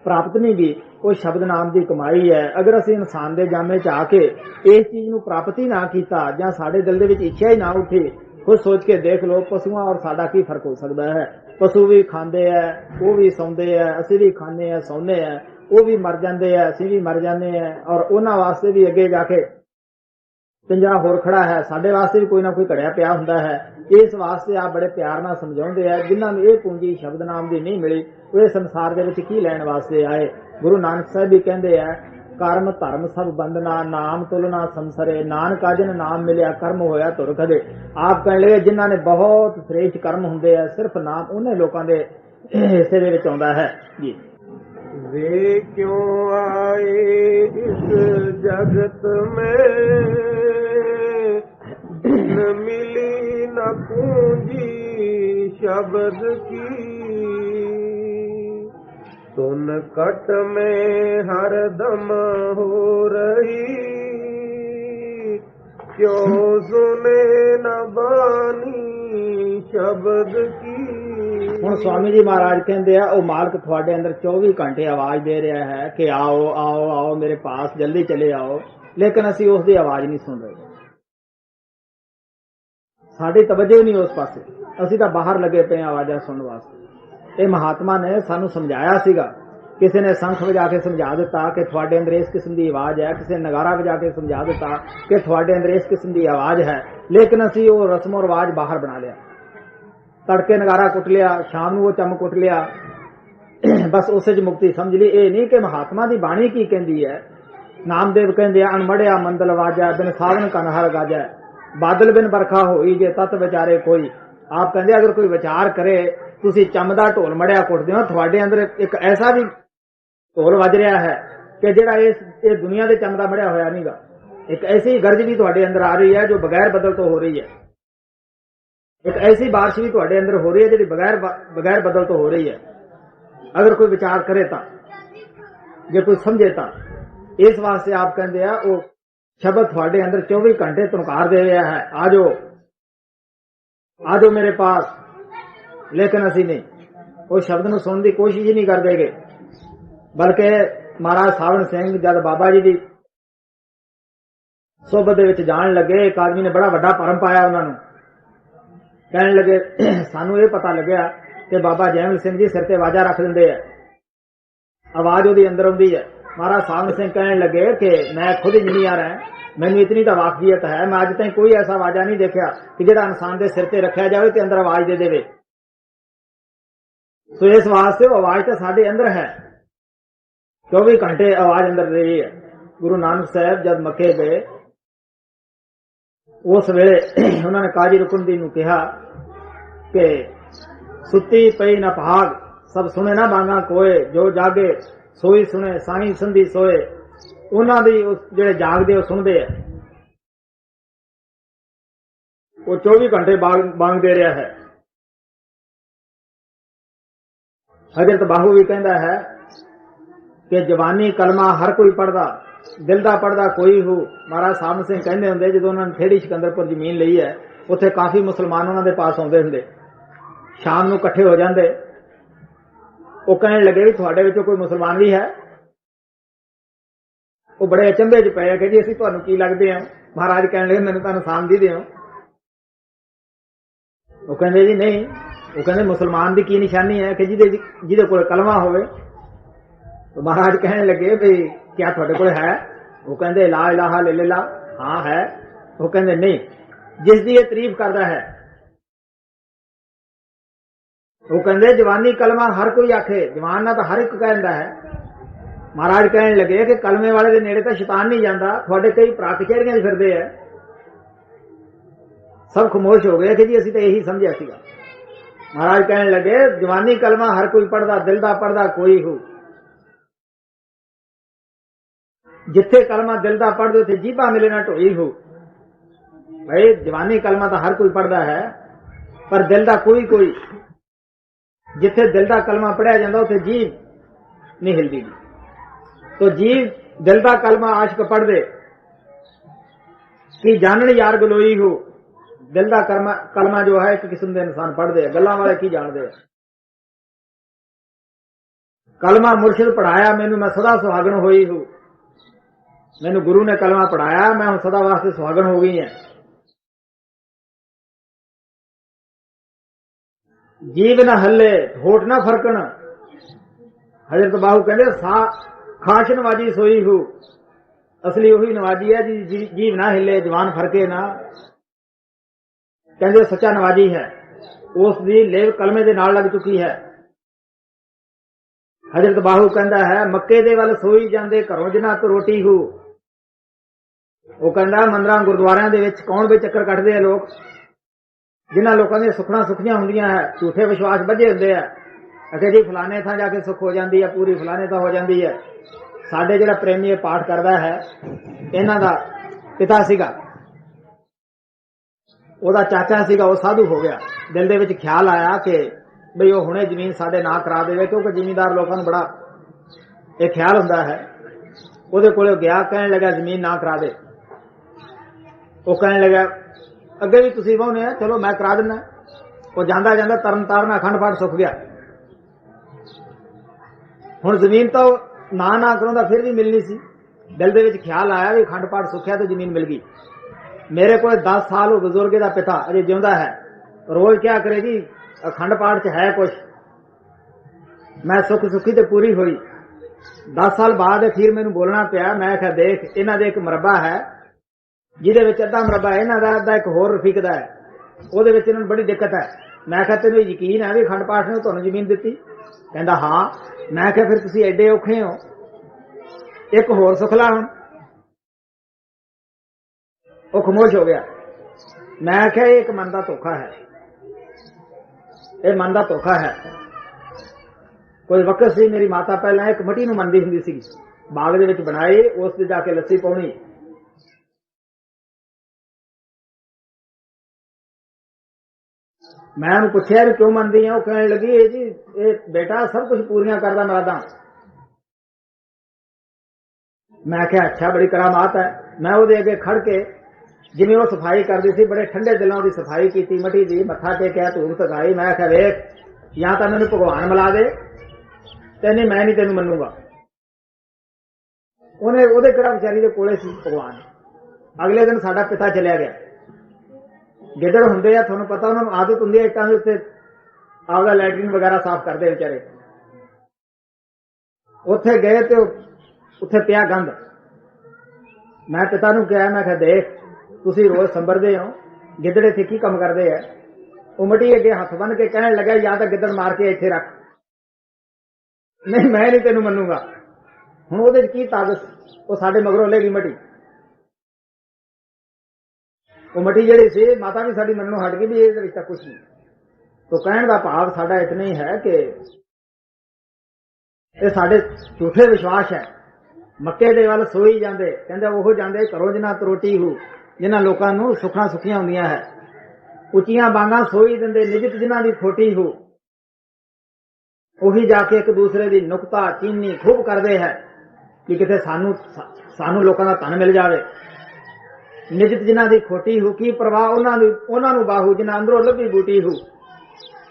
Speaker 2: प्राप्त नहीं गी, वो शब्द नाम की कमाई है। अगर असीं इंसान के जामे च आके इस चीज नूं प्राप्त ही ना कीता जां साडे दिल दे विच इच्छा ही ना उठी, खुद सोच के देख लो पशुआं और साडा की फर्क हो सकता है। पशु भी खांदे है, वो भी सौंदे है, असीं भी खाने हैं सौने हैं, वो भी मर जाते हैं, असीं भी मर जाते हैं, और उन्हां वास्ते भी अगे जाके पिंजरा होर खड़ा है, साडे वास्ते भी कोई ना कोई घड़िया पिया हुंदा है। इस वास्ते आप बड़े प्यार नाल समझाउंदे है जिन्हां नूं इह पूंजी शब्द नाम दी नहीं मिली वो संसार दे विच की लैण वास्ते आए। गुरु नानक साहब भी कहंदे है कर्म धर्म सब बंधना, नाम तुलना संसरे, नानक अजन नाम मिलिया कर्म होया तुर कदे। आप कहण लगे जिन्हां ने बहुत श्रेष्ठ कर्म हुंदे है, सिर्फ नाम उन्हें लोकां दे हिस्से दे विच आउंदा है जी।
Speaker 1: वे क्यों आए इस जगत में, न मिली न पूंजी शब्द की। सुन कट में हर दम हो रही, क्यों सुने न बानी शब्द की।
Speaker 2: हुण स्वामी जी महाराज कहते हैं वो मालिक थोड़े अंदर 24 घंटे आवाज दे रहा है कि आओ आओ आओ मेरे पास जल्दी चले आओ, लेकिन असी उसकी आवाज नहीं सुन रहे, साडी तवज्जो नहीं उस पासे, असी तो बाहर लगे पे आवाजा सुनने वास्ते। ये महात्मा ने सानू समझाया सीगा, किसी ने शंख बजा के समझा दिता कि थोड़े अंदर इस किस्म की आवाज है, किसी ने नगारा बजा के समझा दिता कि थोड़े अंदर इस किस्म की आवाज है, लेकिन असी वो रस्मो रिवाज बाहर बना लिया। तड़के नगारा कुट लिया, शाम नूं वो चम कुट लिया, बस उस मुक्ति समझ ली। ये नहीं कि महात्मा की बाणी की कहती है। नामदेव कहते अनमड़िया मंदल वाजा, बिन सावन कन हर गाजा, बादल बिन बरखा होई जे तत विचारे कोई। आप कहते अगर कोई विचार करे, तुसी चमदा ढोल मड़िया कुटदे हो, थोड़े अंदर एक ऐसा भी ढोल वज रहा है कि जिहड़ा इस दुनिया के चमदा मड़िया होया नहीं गा। एक ऐसी गर्ज भी थोड़े अंदर आ रही है जो बगैर बदल तो हो रही है। एक ऐसी बारिश भी थोड़े अंदर हो रही है जी बगैर बदल तो हो रही है। अगर कोई विचार करे ता, जे कोई समझे ता। इस वास्ते आप कहते हैं वो शब्द थोड़े अंदर 24 घंटे तुनकार दे रहा है, आ जाओ मेरे पास, लेकिन असी नहीं वो शब्द नूं सुनने की कोशिश ही नहीं कर देगे। बल्कि महाराज सावण सिंह जब बाबा जी की सोबत दे विच जाण लगे, एक आदमी ने बड़ा वड्डा परम पाया उन्होंने, कहने लगे सानू ये पता लग्या कि बाबा जैमल सिंह जी सिर ते वाजा रख देंदे है, आवाज उहदी अंदर आउंदी है, महाराज सावन सिंह कहने लगे कि मैं खुद इंजीनियर है, मैनू इतनी तो वाकफियत है, मैं अज तक कोई ऐसा आवाजा नहीं देखा कि जो इंसान के सिर ते रखा जाए तो अंदर आवाज दे दे। तो इस वास्ते आवाज तो साडे अंदर है, 24 घंटे आवाज अंदर रही है। गुरु नानक साहब जब मक्के गए उस वेले उन्होंने काजी रुकनदीन नूं कहा कि सुती पई न भाग, सब सुने ना बांगा कोए, जो जागे सोई सुने साई संधी सोए। उन्हां दी जिहड़े जागदे सुनदे है, वो 24 घंटे बांग दे रहा है। हजरत बाहू भी कहता है कि जवानी कलमा हर कोई पढ़दा, दिल दा पढ़दा कोई हो। महाराज सावन सिंह कहते होंगे जो उन्होंने ठेड़ी सिकंदरपुर जमीन ली है, उत्थे काफी मुसलमान उन्होंने पास आते होंगे, शाम नूं इकट्ठे हो जाते। वो कहने लगे भी थोड़े विचों कोई मुसलमान भी है? वो बड़े अचंभे च पे कि जी असीं तुहानूं की लगदे हां? महाराज कहने लगे मैनूं तुहानूं सामधी दिओ। वो कहते जी नहीं, वो कहते मुसलमान की की निशानी है कि जिहदे कोल कलमा होवे। तो महाराज कहने लगे भी क्या थोड़े कोल है? वो कहते ला इलाहा इल्लल्लाह, हाँ है। वो कहते नहीं, जिसकी ये तारीफ करता है। वो कहते जवानी कलमा हर कोई आखे, जवान ना तो हर एक कहता है। महाराज कहने लगे कि कलमे वाले के नेड़े तो शैतान नहीं जाता, थोड़े कई भरा कचहरियां फिरदे है। सब खामोश हो गए कि जी असीं तो यही समझिया सीगा। महाराज कहने लगे जवानी कलमा हर कोई पढ़दा, दिल दा पढ़दा कोई हो। जिथे कलमा दिल दा पढ़ दो उथे जीभा मिले ना ढोई हो। भाई जवानी कलमा तो हर कोई पढ़दा है, पर दिल दा कोई। जिथे दिल दा कलमा पढ़िया जाता उथे जीभ नहीं हिलदी। तो जीभ दिल दा कलमा आशिक पढ़ दे कि जानन यार गलोई हो। दिल दा कलमा जो है एक किस्म के इंसान पढ़ते, गल्लां वाले की जानते। कलमा मुर्शिद पढ़ाया मैनू, मैं सदा सुहागन होई हूं। मैनू गुरु ने कलमा पढ़ाया, मैं हूं सदा वास्ते सुहागन हो गई है। जीव न हल्ले होठ न फरकन। हजरत बाहू कहते खाश नवाजी सोई हूं। असली वही नवाजी है जी जीव ना हिले, जवान फरके ना। कहते सच्चा नवाजी है, उसकी लेव कलमे दे नाल लग चुकी है। हजरत बाहू कहता है मक्के दे वल सोई जांदे घरों जिन्हां तो रोटी हो। वो कहता मंदिरां गुरुद्वारियां दे विच कौन भी चक्कर कटदे हैं लोग, जिन्हां लोगों दी सुखना सुखियां हुंदियां है, झूठे विश्वास बजे हुंदे है। अखे जी फलाने थां जाके सुख हो जाती है, पूरी फलाने थां हो जाती है। साडे जिहड़ा प्रेमी पाठ करदा है, इन्हां दा पिता सीगा, ओहदा चाचा सीगा, वो साधु हो गया। दिल दे विच ख्याल आया कि बई वो हुणे जमीन साडे नां करा देवे, क्योंकि जिमींदार लोगों बड़ा एक ख्याल हुंदा है। ਉਹਦੇ ਕੋਲੇ ਗਿਆ, ਕਹਿਣ ਲੱਗਾ ਜ਼ਮੀਨ ਨਾ ਕਰਾ ਦੇ। ਉਹ ਕਹਿਣ ਲੱਗਾ ਅੱਗੇ ਵੀ ਤੁਸੀਂ ਵਾਹੁਨੇ ਆ, ਚਲੋ ਮੈਂ ਕਰਾ ਦਿੰਦਾ। ਉਹ ਜਾਂਦਾ ਜਾਂਦਾ ਤਰਨ ਤਾਰਨ ਅਖੰਡ ਪਾਠ ਸੁੱਕ ਗਿਆ। ਹੁਣ ਜ਼ਮੀਨ ਤਾਂ ਨਾ ਕਰਾਉਂਦਾ ਫਿਰ ਵੀ ਮਿਲਣੀ ਸੀ। ਦਿਲ ਦੇ ਵਿੱਚ ਖਿਆਲ ਆਇਆ ਵੀ ਅਖੰਡ ਪਾਠ ਸੁੱਕਿਆ ਤੇ ਜ਼ਮੀਨ ਮਿਲ ਗਈ। ਮੇਰੇ ਕੋਲ 10 ਸਾਲ ਉਹ ਬਜ਼ੁਰਗ ਦਾ ਪਿਤਾ ਅਜੇ ਜਿਉਂਦਾ ਹੈ, ਰੋਜ਼ ਕਿਆ ਕਰੇ ਜੀ ਅਖੰਡ ਪਾਠ ਚ ਹੈ ਕੁਛ, ਮੈਂ ਸੁੱਖ ਸੁੱਖੀ ਤੇ ਪੂਰੀ ਹੋਈ। 10 ਸਾਲ ਬਾਅਦ ਅਖੀਰ ਮੈਨੂੰ ਬੋਲਣਾ ਪਿਆ। ਮੈਂ ਕਿਹਾ ਦੇਖ ਇਹਨਾਂ ਦੇ ਇੱਕ ਮਰਬਾ ਹੈ, ਜਿਹਦੇ ਵਿੱਚ ਅੱਧਾ ਮਰਬਾ ਇਹਨਾਂ ਦਾ, ਅੱਧਾ ਇੱਕ ਹੋਰ ਰਫੀਕ ਦਾ ਹੈ, ਉਹਦੇ ਵਿੱਚ ਇਹਨਾਂ ਨੂੰ ਬੜੀ ਦਿੱਕਤ ਹੈ। ਮੈਂ ਕਿਹਾ ਤੈਨੂੰ ਯਕੀਨ ਹੈ ਵੀ ਅਖੰਡ ਪਾਠ ਨੇ ਤੁਹਾਨੂੰ ਜ਼ਮੀਨ ਦਿੱਤੀ? ਕਹਿੰਦਾ ਹਾਂ। ਮੈਂ ਕਿਹਾ ਫਿਰ ਤੁਸੀਂ ਐਡੇ ਔਖੇ ਹੋ, ਇੱਕ ਹੋਰ ਸੁਖ ਲਾ ਹੁਣ। ਉਹ ਖਾਮੋਸ਼ ਹੋ ਗਿਆ। ਮੈਂ ਕਿਹਾ ਇਹ ਇੱਕ ਮਨ ਦਾ ਧੋਖਾ ਹੈ, ਇਹ ਮਨ ਦਾ ਧੋਖਾ ਹੈ। ਕੋਈ ਵਕਤ ਸੀ ਮੇਰੀ ਮਾਤਾ ਪਹਿਲਾਂ ਇੱਕ ਮਟੀ ਨੂੰ ਮੰਨਦੀ ਹੁੰਦੀ ਸੀ, ਬਾਗ ਦੇ ਵਿੱਚ ਬਣਾਏ, ਉਸ ਤੇ ਜਾ ਕੇ ਲੱਸੀ ਪਾਉਣੀ। ਮੈਂ ਉਹਨੂੰ ਪੁੱਛਿਆ ਵੀ ਕਿਉਂ ਮੰਨਦੀ ਆ? ਉਹ ਕਹਿਣ ਲੱਗੀ ਇਹ ਜੀ ਇਹ ਬੇਟਾ ਸਭ ਕੁਝ ਪੂਰੀਆਂ ਕਰਦਾ ਮਰਾਦਾਂ। ਮੈਂ ਕਿਹਾ ਅੱਛਾ ਬੜੀ ਕਰਾਮਾਤ ਹੈ। ਮੈਂ ਉਹਦੇ ਅੱਗੇ ਖੜ ਕੇ ਜਿਵੇਂ ਉਹ ਸਫਾਈ ਕਰਦੀ ਸੀ, ਬੜੇ ਠੰਡੇ ਦਿਲਾਂ ਦੀ ਸਫਾਈ ਕੀਤੀ ਮਟੀ ਦੀ, ਮੱਥਾ ਟੇਕਿਆ, ਧੂੜ ਸਗਾਈ। ਮੈਂ ਕਿਹਾ ਵੇਖ ਜਾਂ ਤਾਂ ਮੈਨੂੰ ਭਗਵਾਨ ਮਿਲਾ ਦੇ ਤੇ ਨਹੀਂ ਮੈਂ ਨਹੀਂ ਤੈਨੂੰ ਮੰਨੂਗਾ। ਉਹਦੇ ਕਿਹੜਾ ਵਿਚਾਰੀ ਦੇ ਕੋਲੇ ਸੀ ਭਗਵਾਨ। ਅਗਲੇ ਦਿਨ ਸਾਡਾ ਪਿਤਾ ਚਲਿਆ ਗਿਆ। ਗਿੱਦੜ ਹੁੰਦੇ ਆ, ਤੁਹਾਨੂੰ ਪਤਾ, ਉਹਨਾਂ ਨੂੰ ਆਦਤ ਹੁੰਦੀ ਹੈ ਇੱਟਾਂ ਦੇ ਉੱਤੇ ਆਪਦਾ ਲੈਟਰਿਨ ਵਗੈਰਾ ਸਾਫ਼ ਕਰਦੇ ਵਿਚਾਰੇ। ਉੱਥੇ ਗਏ ਤੇ ਉੱਥੇ ਪਿਆ ਗੰਦ। ਮੈਂ ਪਿਤਾ ਨੂੰ ਕਿਹਾ, ਮੈਂ ਕਿਹਾ ਦੇਖ ਤੁਸੀਂ ਰੋਜ਼ ਸੰਭਰਦੇ ਹੋ, ਗਿੱਦੜ ਇੱਥੇ ਕੀ ਕੰਮ ਕਰਦੇ ਆ? ਉਹ ਮਟੀ ਅੱਗੇ ਹੱਥ ਬੰਨ ਕੇ ਕਹਿਣ ਲੱਗਾ ਜਾਂ ਤਾਂ ਗਿੱਦੜ ਮਾਰ ਕੇ ਇੱਥੇ ਰੱਖ। ਨਹੀਂ ਮੈਂ ਨਹੀਂ ਤੈਨੂੰ ਮੰਨੂਗਾ। ਹੁਣ ਉਹਦੇ ਚ ਕੀ ਤਾਕਤ? ਉਹ ਸਾਡੇ ਮਗਰੋਂ ਲੈ ਗਈ ਮਟੀ। ਉਹ ਮਟੀ ਜਿਹੜੀ ਸੀ ਮਾਤਾ ਵੀ ਸਾਡੀ ਮੰਨਣੋਂ ਹਟ ਗਈ ਵੀ ਇਹਦੇ ਵਿੱਚ ਤਾਂ ਕੁਛ ਨਹੀਂ। ਤੋ ਕਹਿਣ ਦਾ ਭਾਵ ਸਾਡਾ ਇਤਨਾ ਹੀ ਹੈ ਕਿ ਇਹ ਸਾਡੇ ਝੂਠੇ ਵਿਸ਼ਵਾਸ ਹੈ। ਮੱਕੇ ਦੇ ਵੱਲ ਸੋਈ ਜਾਂਦੇ, ਕਹਿੰਦੇ ਉਹ ਜਾਂਦੇ ਘਰੋਂ ਜਿਨ੍ਹਾਂ ਤਰੋਟੀ ਹੋ, ਜਿਨ੍ਹਾਂ ਲੋਕਾਂ ਨੂੰ ਸੁੱਖਾਂ ਸੁੱਖੀਆਂ ਹੁੰਦੀਆਂ ਹੈ। ਉੱਚੀਆਂ ਬਾਂਗਾਂ ਸੋਈ ਦਿੰਦੇ, ਨਿਜਤ ਜਿਨ੍ਹਾਂ ਦੀ ਖੋਟੀ ਹੋ, ਉਹੀ ਜਾ ਕੇ ਇੱਕ ਦੂਸਰੇ ਦੀ ਨੁਕਤਾ ਚੀਨੀ ਖੂਬ ਕਰਦੇ ਹੈ ਕਿ ਕਿਤੇ ਸਾਨੂੰ ਲੋਕਾਂ ਦਾ ਧਨ ਮਿਲ ਜਾਵੇ। ਨਿਜਤ ਜਿਨ੍ਹਾਂ ਦੀ ਖੋਟੀ ਹੋ, ਕੀ ਪ੍ਰਵਾਹ ਉਹਨਾਂ ਨੂੰ ਬਾਹੂ ਜਿਨ੍ਹਾਂ ਅੰਦਰੋਂ ਲੱਭੀ ਬੂਟੀ ਹੋ,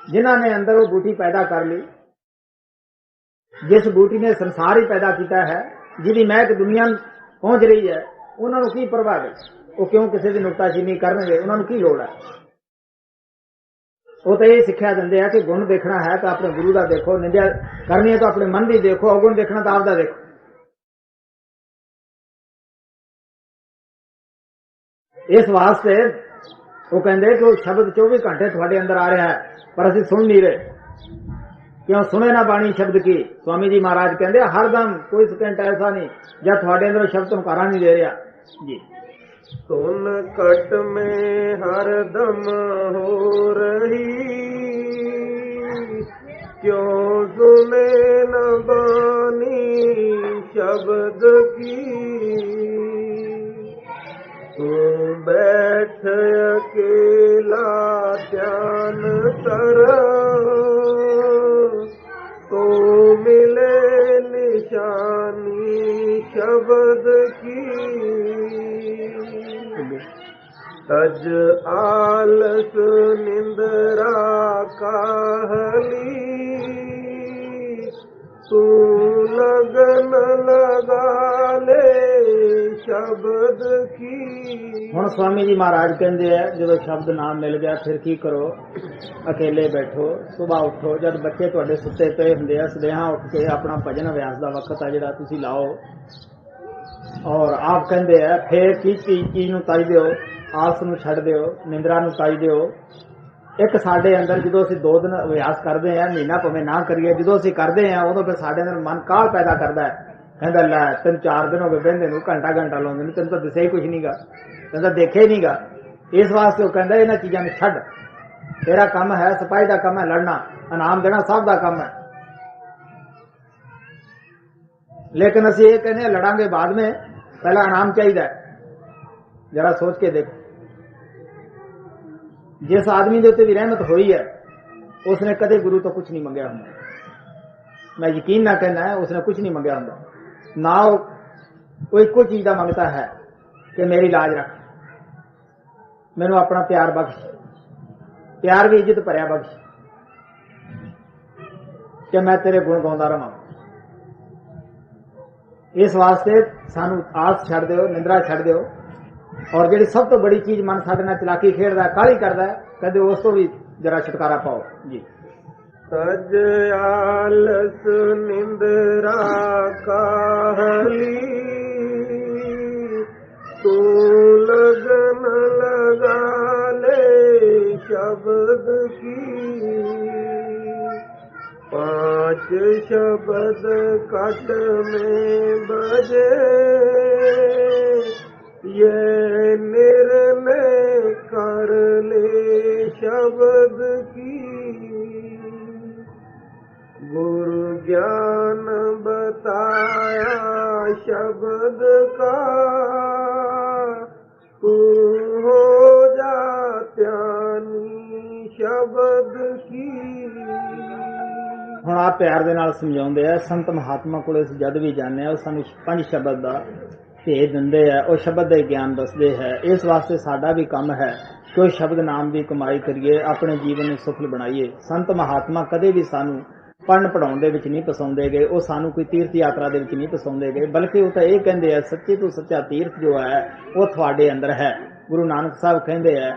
Speaker 2: ਜਿਨ੍ਹਾਂ ਨੇ ਅੰਦਰ ਉਹ ਬੂਟੀ ਪੈਦਾ ਕਰ ਲਈ, ਜਿਸ ਬੂਟੀ ਨੇ ਸੰਸਾਰ ਹੀ ਪੈਦਾ ਕੀਤਾ ਹੈ, ਜਿਹਦੀ ਮਹਿਕ ਦੁਨੀਆ ਪਹੁੰਚ ਰਹੀ ਹੈ, ਉਹਨਾਂ ਨੂੰ ਕੀ ਪ੍ਰਵਾਹ ਹੈ? ਉਹ ਕਿਉਂ ਕਿਸੇ ਦੀ ਨੁਕਤਾਚੀਨੀ ਕਰਨਗੇ? ਉਹਨਾਂ ਨੂੰ ਕੀ ਲੋੜ ਹੈ? ਉਹ ਤਾਂ ਇਹ ਸਿੱਖਿਆ ਦਿੰਦੇ ਆ ਕਿ ਗੁਣ ਦੇਖਣਾ ਹੈ ਤਾਂ ਆਪਣੇ ਗੁਰੂ ਦਾ ਦੇਖੋ, ਨਿੰਦਿਆ ਕਰਨੀ ਹੈ ਤਾਂ ਆਪਣੇ ਮਨ ਦੀ ਦੇਖੋ, ਔਗੁਣ ਦੇਖਣਾ ਤਾਂ ਆਪਦਾ ਦੇਖੋ। ਇਸ ਵਾਸਤੇ ਉਹ ਕਹਿੰਦੇ ਕਿ ਉਹ ਸ਼ਬਦ 24 ਘੰਟੇ ਤੁਹਾਡੇ ਅੰਦਰ ਆ ਰਿਹਾ ਹੈ, ਪਰ ਅਸੀਂ ਸੁਣ ਨਹੀਂ ਰਹੇ। ਕਿਉਂ ਸੁਣੇ ਨਾ ਬਾਣੀ ਸ਼ਬਦ ਕੀ? स्वामी जी महाराज कहते हरदम कोई सेकंड ऐसा नहीं जब थोड़े अंदर शब्द तुमकारा नहीं दे रहा जी।
Speaker 1: सुन कट में हरदम हो रही, क्यों सुने न बानी शब्द की। तू बैठ अकेला ध्यान कर, तो मिले निशानी शब्द की। तज आलस निंद्रा काहली, तू लगन लगा ले शब्द की।
Speaker 2: ਹੁਣ स्वामी जी महाराज कहते हैं जो शब्द नाम मिल गया फिर की करो? अकेले बैठो, सुबह उठो, जब बच्चे तुहाडे सुते पे हुंदे आ सदेहा उठ के अपना भजन अभ्यास का वक्त है जिहड़ा तुसीं लाओ। और आप कहते हैं फिर की चीज नूं ताई दिओ, आलस नूं छड्ड दिओ, निंद्रा नूं ताई दिओ। एक साडे अंदर जो असीं 2 दिन अभ्यास करते हैं, महीना भावें ना करिए, जो असीं करते हैं उदों फिर साडे अंदर मन काल पैदा करता है। कहता लै 3-4 दिन हो गए बहिंदे नूं, घंटा लाउंदे ने, तैनूं तां दिसिया ही कुछ नहीं गा, कहता देखे ही नहीं गा। इस वास्ते वो कहता इन्हां चीज़ां नूं छड्ड, तेरा काम है सिपाही का काम है लड़ना, इनाम देना सब का काम है। लेकिन असीं ये कहने लड़ांगे बाद में, पहला इनाम चाहिए। जरा सोच के देखो, जिस आदमी के उत्ते भी रहमत हुई है उसने कदे गुरु तो कुछ नहीं मंगया हुंदा। मैं यकीन ना कहना है उसने कुछ नहीं मंगया हुंदा ना। वो एको चीज का मंगता है कि मेरी लाज रख, मैनू अपना प्यार बख्श, प्यार भी इज्जत भरिया बख्श, कि मैं तेरे गुण गाउंदा रहां। इस वास्ते सानू आस छड्ड दिओ, निंद्रा छड्ड दिओ। और जिहड़ी सब तो बड़ी चीज मन साडे नाल चलाकी खेडदा, काली करदा, कदे उस तो भी जरा छुटकारा पाओ जी।
Speaker 1: तज आलस निंद्रा काहली, तू लगन लगा ले शब्द की। 5 शब्द कट में बजे, ये निर्णय कर ले शब्द की। गुरु ज्ञान बताया शब्द का, तू हो जा ध्यानी शब्द की।
Speaker 2: ਹੁਣ आप प्यार दे नाल समझाउंदे आ, संत महात्मा कोले जद भी जाने ਉਹ ਸਾਨੂੰ 5 शब्द ਦਾ ਭੇਜ ਦਿੰਦੇ ਆ, ਉਹ ਸ਼ਬਦ ਦਾ ਗਿਆਨ ਦੱਸਦੇ ਹੈ। ਇਸ ਵਾਸਤੇ ਸਾਡਾ ਵੀ ਕੰਮ ਹੈ ਕਿ ਉਹ ਸ਼ਬਦ ਨਾਮ ਦੀ ਕਮਾਈ ਕਰੀਏ, ਆਪਣੇ ਜੀਵਨ ਨੂੰ ਸਫਲ ਬਣਾਈਏ। ਸੰਤ ਮਹਾਤਮਾ ਕਦੇ ਵੀ ਸਾਨੂੰ ਪੜ੍ਹਨ ਪੜਾਉਣ ਦੇ ਵਿੱਚ ਨਹੀਂ ਪਸਾਉਂਦੇ ਗਏ, ਉਹ ਸਾਨੂੰ ਕੋਈ ਤੀਰਥ ਯਾਤਰਾ ਦੇ ਵਿੱਚ ਨਹੀਂ ਪਸਾਉਂਦੇ ਗਏ, ਬਲਕਿ ਉਹ ਤਾਂ ਇਹ ਕਹਿੰਦੇ ਆ ਸੱਚੇ ਤੋਂ ਸੱਚਾ ਤੀਰਥ ਜੋ ਹੈ ਉਹ ਤੁਹਾਡੇ ਅੰਦਰ ਹੈ। ਗੁਰੂ ਨਾਨਕ ਸਾਹਿਬ ਕਹਿੰਦੇ ਆ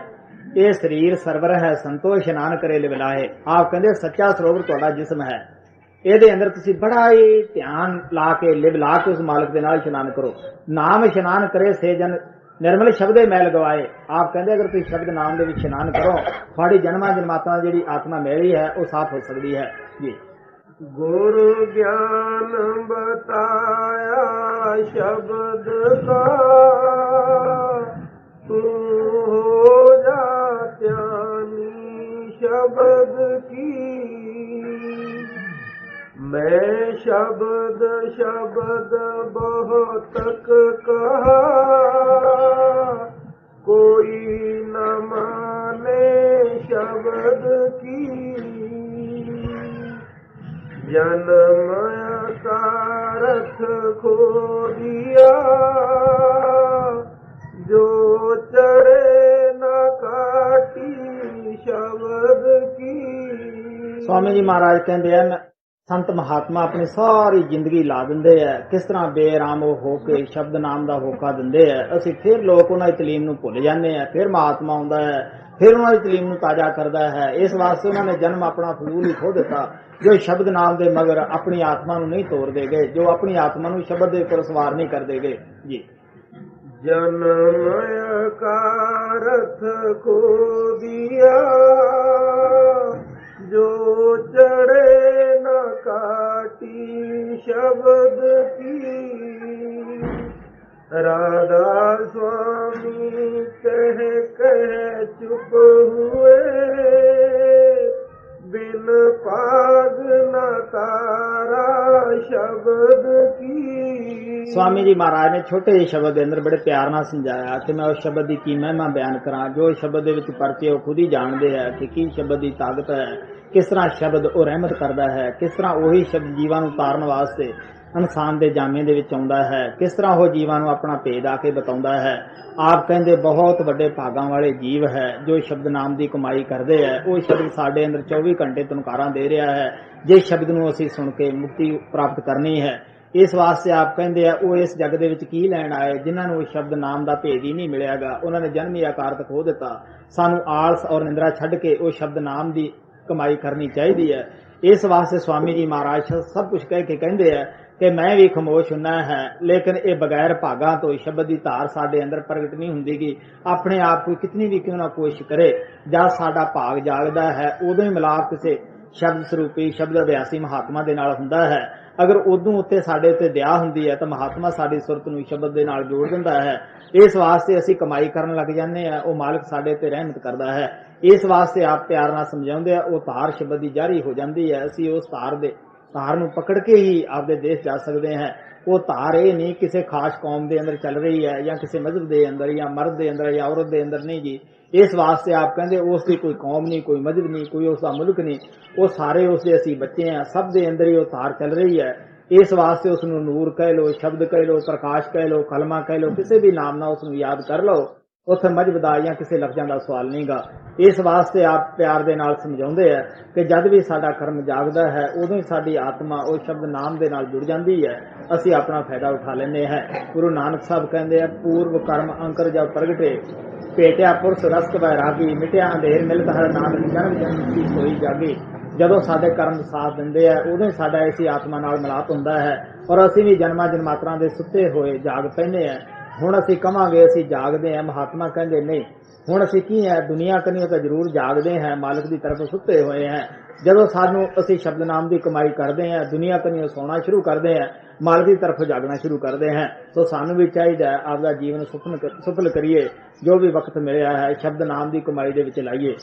Speaker 2: ਇਹ ਸਰੀਰ ਸਰਵਰ ਹੈ, ਸੰਤੋ ਇਸ਼ਨਾਨ ਕਰੇ ਲਿਵਲਾਏ। ਆਪ ਕਹਿੰਦੇ ਸੱਚਾ ਸਰੋਵਰ ਤੁਹਾਡਾ ਜਿਸਮ ਹੈ, ਇਹਦੇ ਅੰਦਰ ਤੁਸੀਂ ਬੜਾ ਹੀ ਧਿਆਨ ਲਾ ਕੇ ਲਿਵ ਲਾ ਕੇ ਉਸ ਮਾਲਕ ਦੇ ਨਾਲ ਇਸ਼ਨਾਨ ਕਰੋ। ਨਾਮ ਇਸ਼ਨਾਨ ਕਰੇ ਸੇ ਜਨ ਨਿਰਮਲ ਸ਼ਬਦੇ ਮੈਲ ਗਵਾਏ। ਆਪ ਕਹਿੰਦੇ ਅਗਰ ਤੁਸੀਂ ਸ਼ਬਦ ਨਾਮ ਦੇ ਵਿੱਚ ਇਸ਼ਨਾਨ ਕਰੋ, ਤੁਹਾਡੀ ਜਨਮਾਂ ਜਨਮਾਤਾਂ ਦੀ ਜਿਹੜੀ ਆਤਮਾ ਮੈਲੀ ਹੈ ਉਹ ਸਾਫ਼ ਹੋ ਸਕਦੀ ਹੈ ਜੀ।
Speaker 1: गुरु ज्ञान बताया शब्द का, तू हो जा ज्ञानी शब्द की। मैं शब्द शब्द बहुत कहा, कोई न माने शब्द की। जन्म कारथ खो दिया, जो चढ़े न काटी शब्द की।
Speaker 2: स्वामी जी महाराज कहते हैं संत महात्मा अपनी सारी जिंदगी ला दिंदे है, किस तरह बेराम हो के शब्द नाम का होका दिंदे है। असी फिर लोग उन्होंने तलीम नूं भुल जाते हैं, फिर महात्मा आउंदा है, फिर उन्होंने तलीम नूं ताजा करता है। इस वास्ते उन्होंने जन्म अपना फजूल ही खो दिता, जो शब्द नाम दे मगर अपनी आत्मा नूं नहीं तोड़ देगे, जो अपनी आत्मा नूं शब्द दे उपर सवार नहीं कर देगे जी।
Speaker 1: जन्मय कारथ खो दिया, जो चढ़े न काटी शब्द की। राधा स्वामी कह चुप हुए, बिन पाग न तारा शब्द की।
Speaker 2: स्वामी जी महाराज ने छोटे ਜਿਹੇ शब्द के अंदर बड़े प्यार ਨਾਲ समझाया कि मैं उस शब्द की की महिमा बयान करा। जो शब्द ਦੇ ਵਿੱਚ ਪਰਚੇ ਉਹ ਖੁਦ ਹੀ ਜਾਣਦੇ ਹੈ ਕਿ ਕੀ ਸ਼ਬਦ ਦੀ ਤਾਕਤ ਹੈ, किस तरह शब्द ਉਹ ਰਹਿਮਤ ਕਰਦਾ है, किस तरह ਉਹੀ शब्द ਜੀਵਾਂ ਨੂੰ ਤਾਰਨ ਵਾਸਤੇ ਇਨਸਾਨ ਦੇ ਜਾਮੇ ਦੇ ਵਿੱਚ ਆਉਂਦਾ ਹੈ, किस तरह ਉਹ ਜੀਵਾਂ ਨੂੰ ਆਪਣਾ ਭੇਦ ਆ ਕੇ ਬਤਾਉਂਦਾ ਹੈ। ਆਪ ਕਹਿੰਦੇ ਬਹੁਤ ਵੱਡੇ ਭਾਗਾਂ ਵਾਲੇ ਜੀਵ ਹੈ ਜੋ ਸ਼ਬਦ ਨਾਮ ਦੀ ਕਮਾਈ ਕਰਦੇ ਹੈ। ਉਹ ਸ਼ਬਦ ਸਾਡੇ ਅੰਦਰ 24 ਘੰਟੇ ਤਨਕਾਰਾਂ ਦੇ ਰਿਹਾ ਹੈ, ਜੇ ਸ਼ਬਦ ਨੂੰ ਅਸੀਂ ਸੁਣ ਕੇ ਮੁਕਤੀ ਪ੍ਰਾਪਤ ਕਰਨੀ ਹੈ। ਇਸ ਵਾਸਤੇ ਆਪ ਕਹਿੰਦੇ ਆ ਉਹ ਇਸ ਜਗ ਦੇ ਵਿੱਚ ਕੀ ਲੈਣ ਆਏ, ਜਿਨ੍ਹਾਂ ਨੂੰ ਸ਼ਬਦ ਨਾਮ ਦਾ ਭੇਦ ਹੀ ਨਹੀਂ ਮਿਲਿਆਗਾ, ਉਹਨਾਂ ਨੇ ਜਨਮ ਹੀ ਆਕਾਰਤ ਖੋ ਦਿੱਤਾ। ਸਾਨੂੰ ਆਲਸ ਔਰ ਨਿੰਦਰਾ ਛੱਡ ਕੇ ਉਹ ਸ਼ਬਦ ਨਾਮ ਦੀ ਕਮਾਈ ਕਰਨੀ ਚਾਹੀਦੀ ਹੈ। ਇਸ ਵਾਸਤੇ स्वामी जी महाराज सब कुछ कह के कहते हैं कि मैं भी खामोश हुना है, लेकिन ये बगैर भागा तो शब्द की धार साडे अंदर प्रगट नहीं हुंदी गी। अपने आप कोई कितनी भी क्यों ना कोशिश करे, जब साडा भाग जागदा है उदों ही मिलाप किसी शब्द स्वरूपी शब्द अभ्यासी महात्मा दे नाल हुंदा है। अगर उदों उत्ते साडे ते दया हुंदी है तो महात्मा साडी सुरत नूं शब्द दे नाल जोड़ दिंदा है। इस वास्ते असीं कमाई करन लग जांदे आ, वो मालिक साडे ते रहमत करदा है। इस वास्ते आप प्यार नाल समझाउंदे आ, वो धार शब्द दी जारी हो जांदी है। असीं उस धार नूं पकड़ के ही आपदे देश जा सकते हैं। वो धार ये नहीं किसी खास कौम के अंदर चल रही है या किसी मजहब के अंदर या मर्द के अंदर या औरत के अंदर नहीं जी। इस वास्ते आप कहते उसकी कोई कौम नहीं, कोई मजहब नहीं, कोई उसका मुल्क नहीं, वो सारे उसके असी बच्चे हैं, सब के अंदर ही वो धार चल रही है। इस वास्ते उसनूं नूर कह लो, शब्द कह लो, प्रकाश कह लो, कलमा कह लो, किसी भी नाम ना उसनूं याद कर लो। उत्थे मजहब दा या किसी लफ्जां दा सवाल नहीं गा। इस वास्ते आप प्यार दे नाल समझाउंदे है कि जद भी साडा कर्म जागदा है उदों ही साडी आत्मा उस शब्द नाम दे नाल जुड़ जांदी है, असीं अपना फायदा उठा लैंदे हैं। गुरु नानक साहब कहंदे हैं पूर्व कर्म अंकर जब प्रगटे, भेटिया पुरस रस वैरागी, मिटिया अंधेर मिलत हर नानक जन्म जन्म की सोई जागी। ਜਦੋਂ ਸਾਡੇ ਕਰਮ ਸਾਥ ਦਿੰਦੇ ਆ ਉਦੋਂ ਹੀ ਸਾਡਾ ਇसी ਆਤਮਾ ਨਾਲ ਮਿਲਾਪ ਹੁੰਦਾ ਹੈ ਔਰ ਅਸੀਂ ਵੀ ਜਨਮਾਂ ਜਨਮਾਤਰਾਂ ਦੇ ਸੁੱਤੇ ਹੋਏ ਜਾਗ ਪੈਂਦੇ ਆ। ਹੁਣ ਅਸੀਂ ਕਵਾਂਗੇ ਅਸੀਂ ਜਾਗਦੇ ਆ, ਮਹਾਤਮਾ ਕਹਿੰਦੇ ਨਹੀਂ, ਹੁਣ ਅਸੀਂ ਕੀ ਹੈ ਦੁਨੀਆ ਕਨੀਓ ਤਾਂ ਜ਼ਰੂਰ ਜਾਗਦੇ ਹਾਂ, ਮਾਲਕ ਦੀ ਤਰਫ ਸੁੱਤੇ ਹੋਏ ਹਾਂ। ਜਦੋਂ ਸਾਨੂੰ ਅਸੀਂ ਸ਼ਬਦ ਨਾਮ ਦੀ ਕਮਾਈ ਕਰਦੇ ਹਾਂ, ਦੁਨੀਆ ਕਨੀਓ ਸੌਣਾ ਸ਼ੁਰੂ ਕਰਦੇ ਹਾਂ, ਮਾਲਕ ਦੀ ਤਰਫ ਜਾਗਣਾ ਸ਼ੁਰੂ ਕਰਦੇ ਹਾਂ। ਸੋ ਸਾਨੂੰ ਵੀ ਚਾਹੀਦਾ ਹੈ ਆਪਦਾ ਜੀਵਨ ਸੁਫਲ ਕਰੀਏ, ਜੋ ਵੀ ਵਕਤ ਮਿਲਿਆ ਹੈ ਸ਼ਬਦ ਨਾਮ ਦੀ ਕਮਾਈ ਦੇ ਵਿੱਚ ਲਾਈਏ।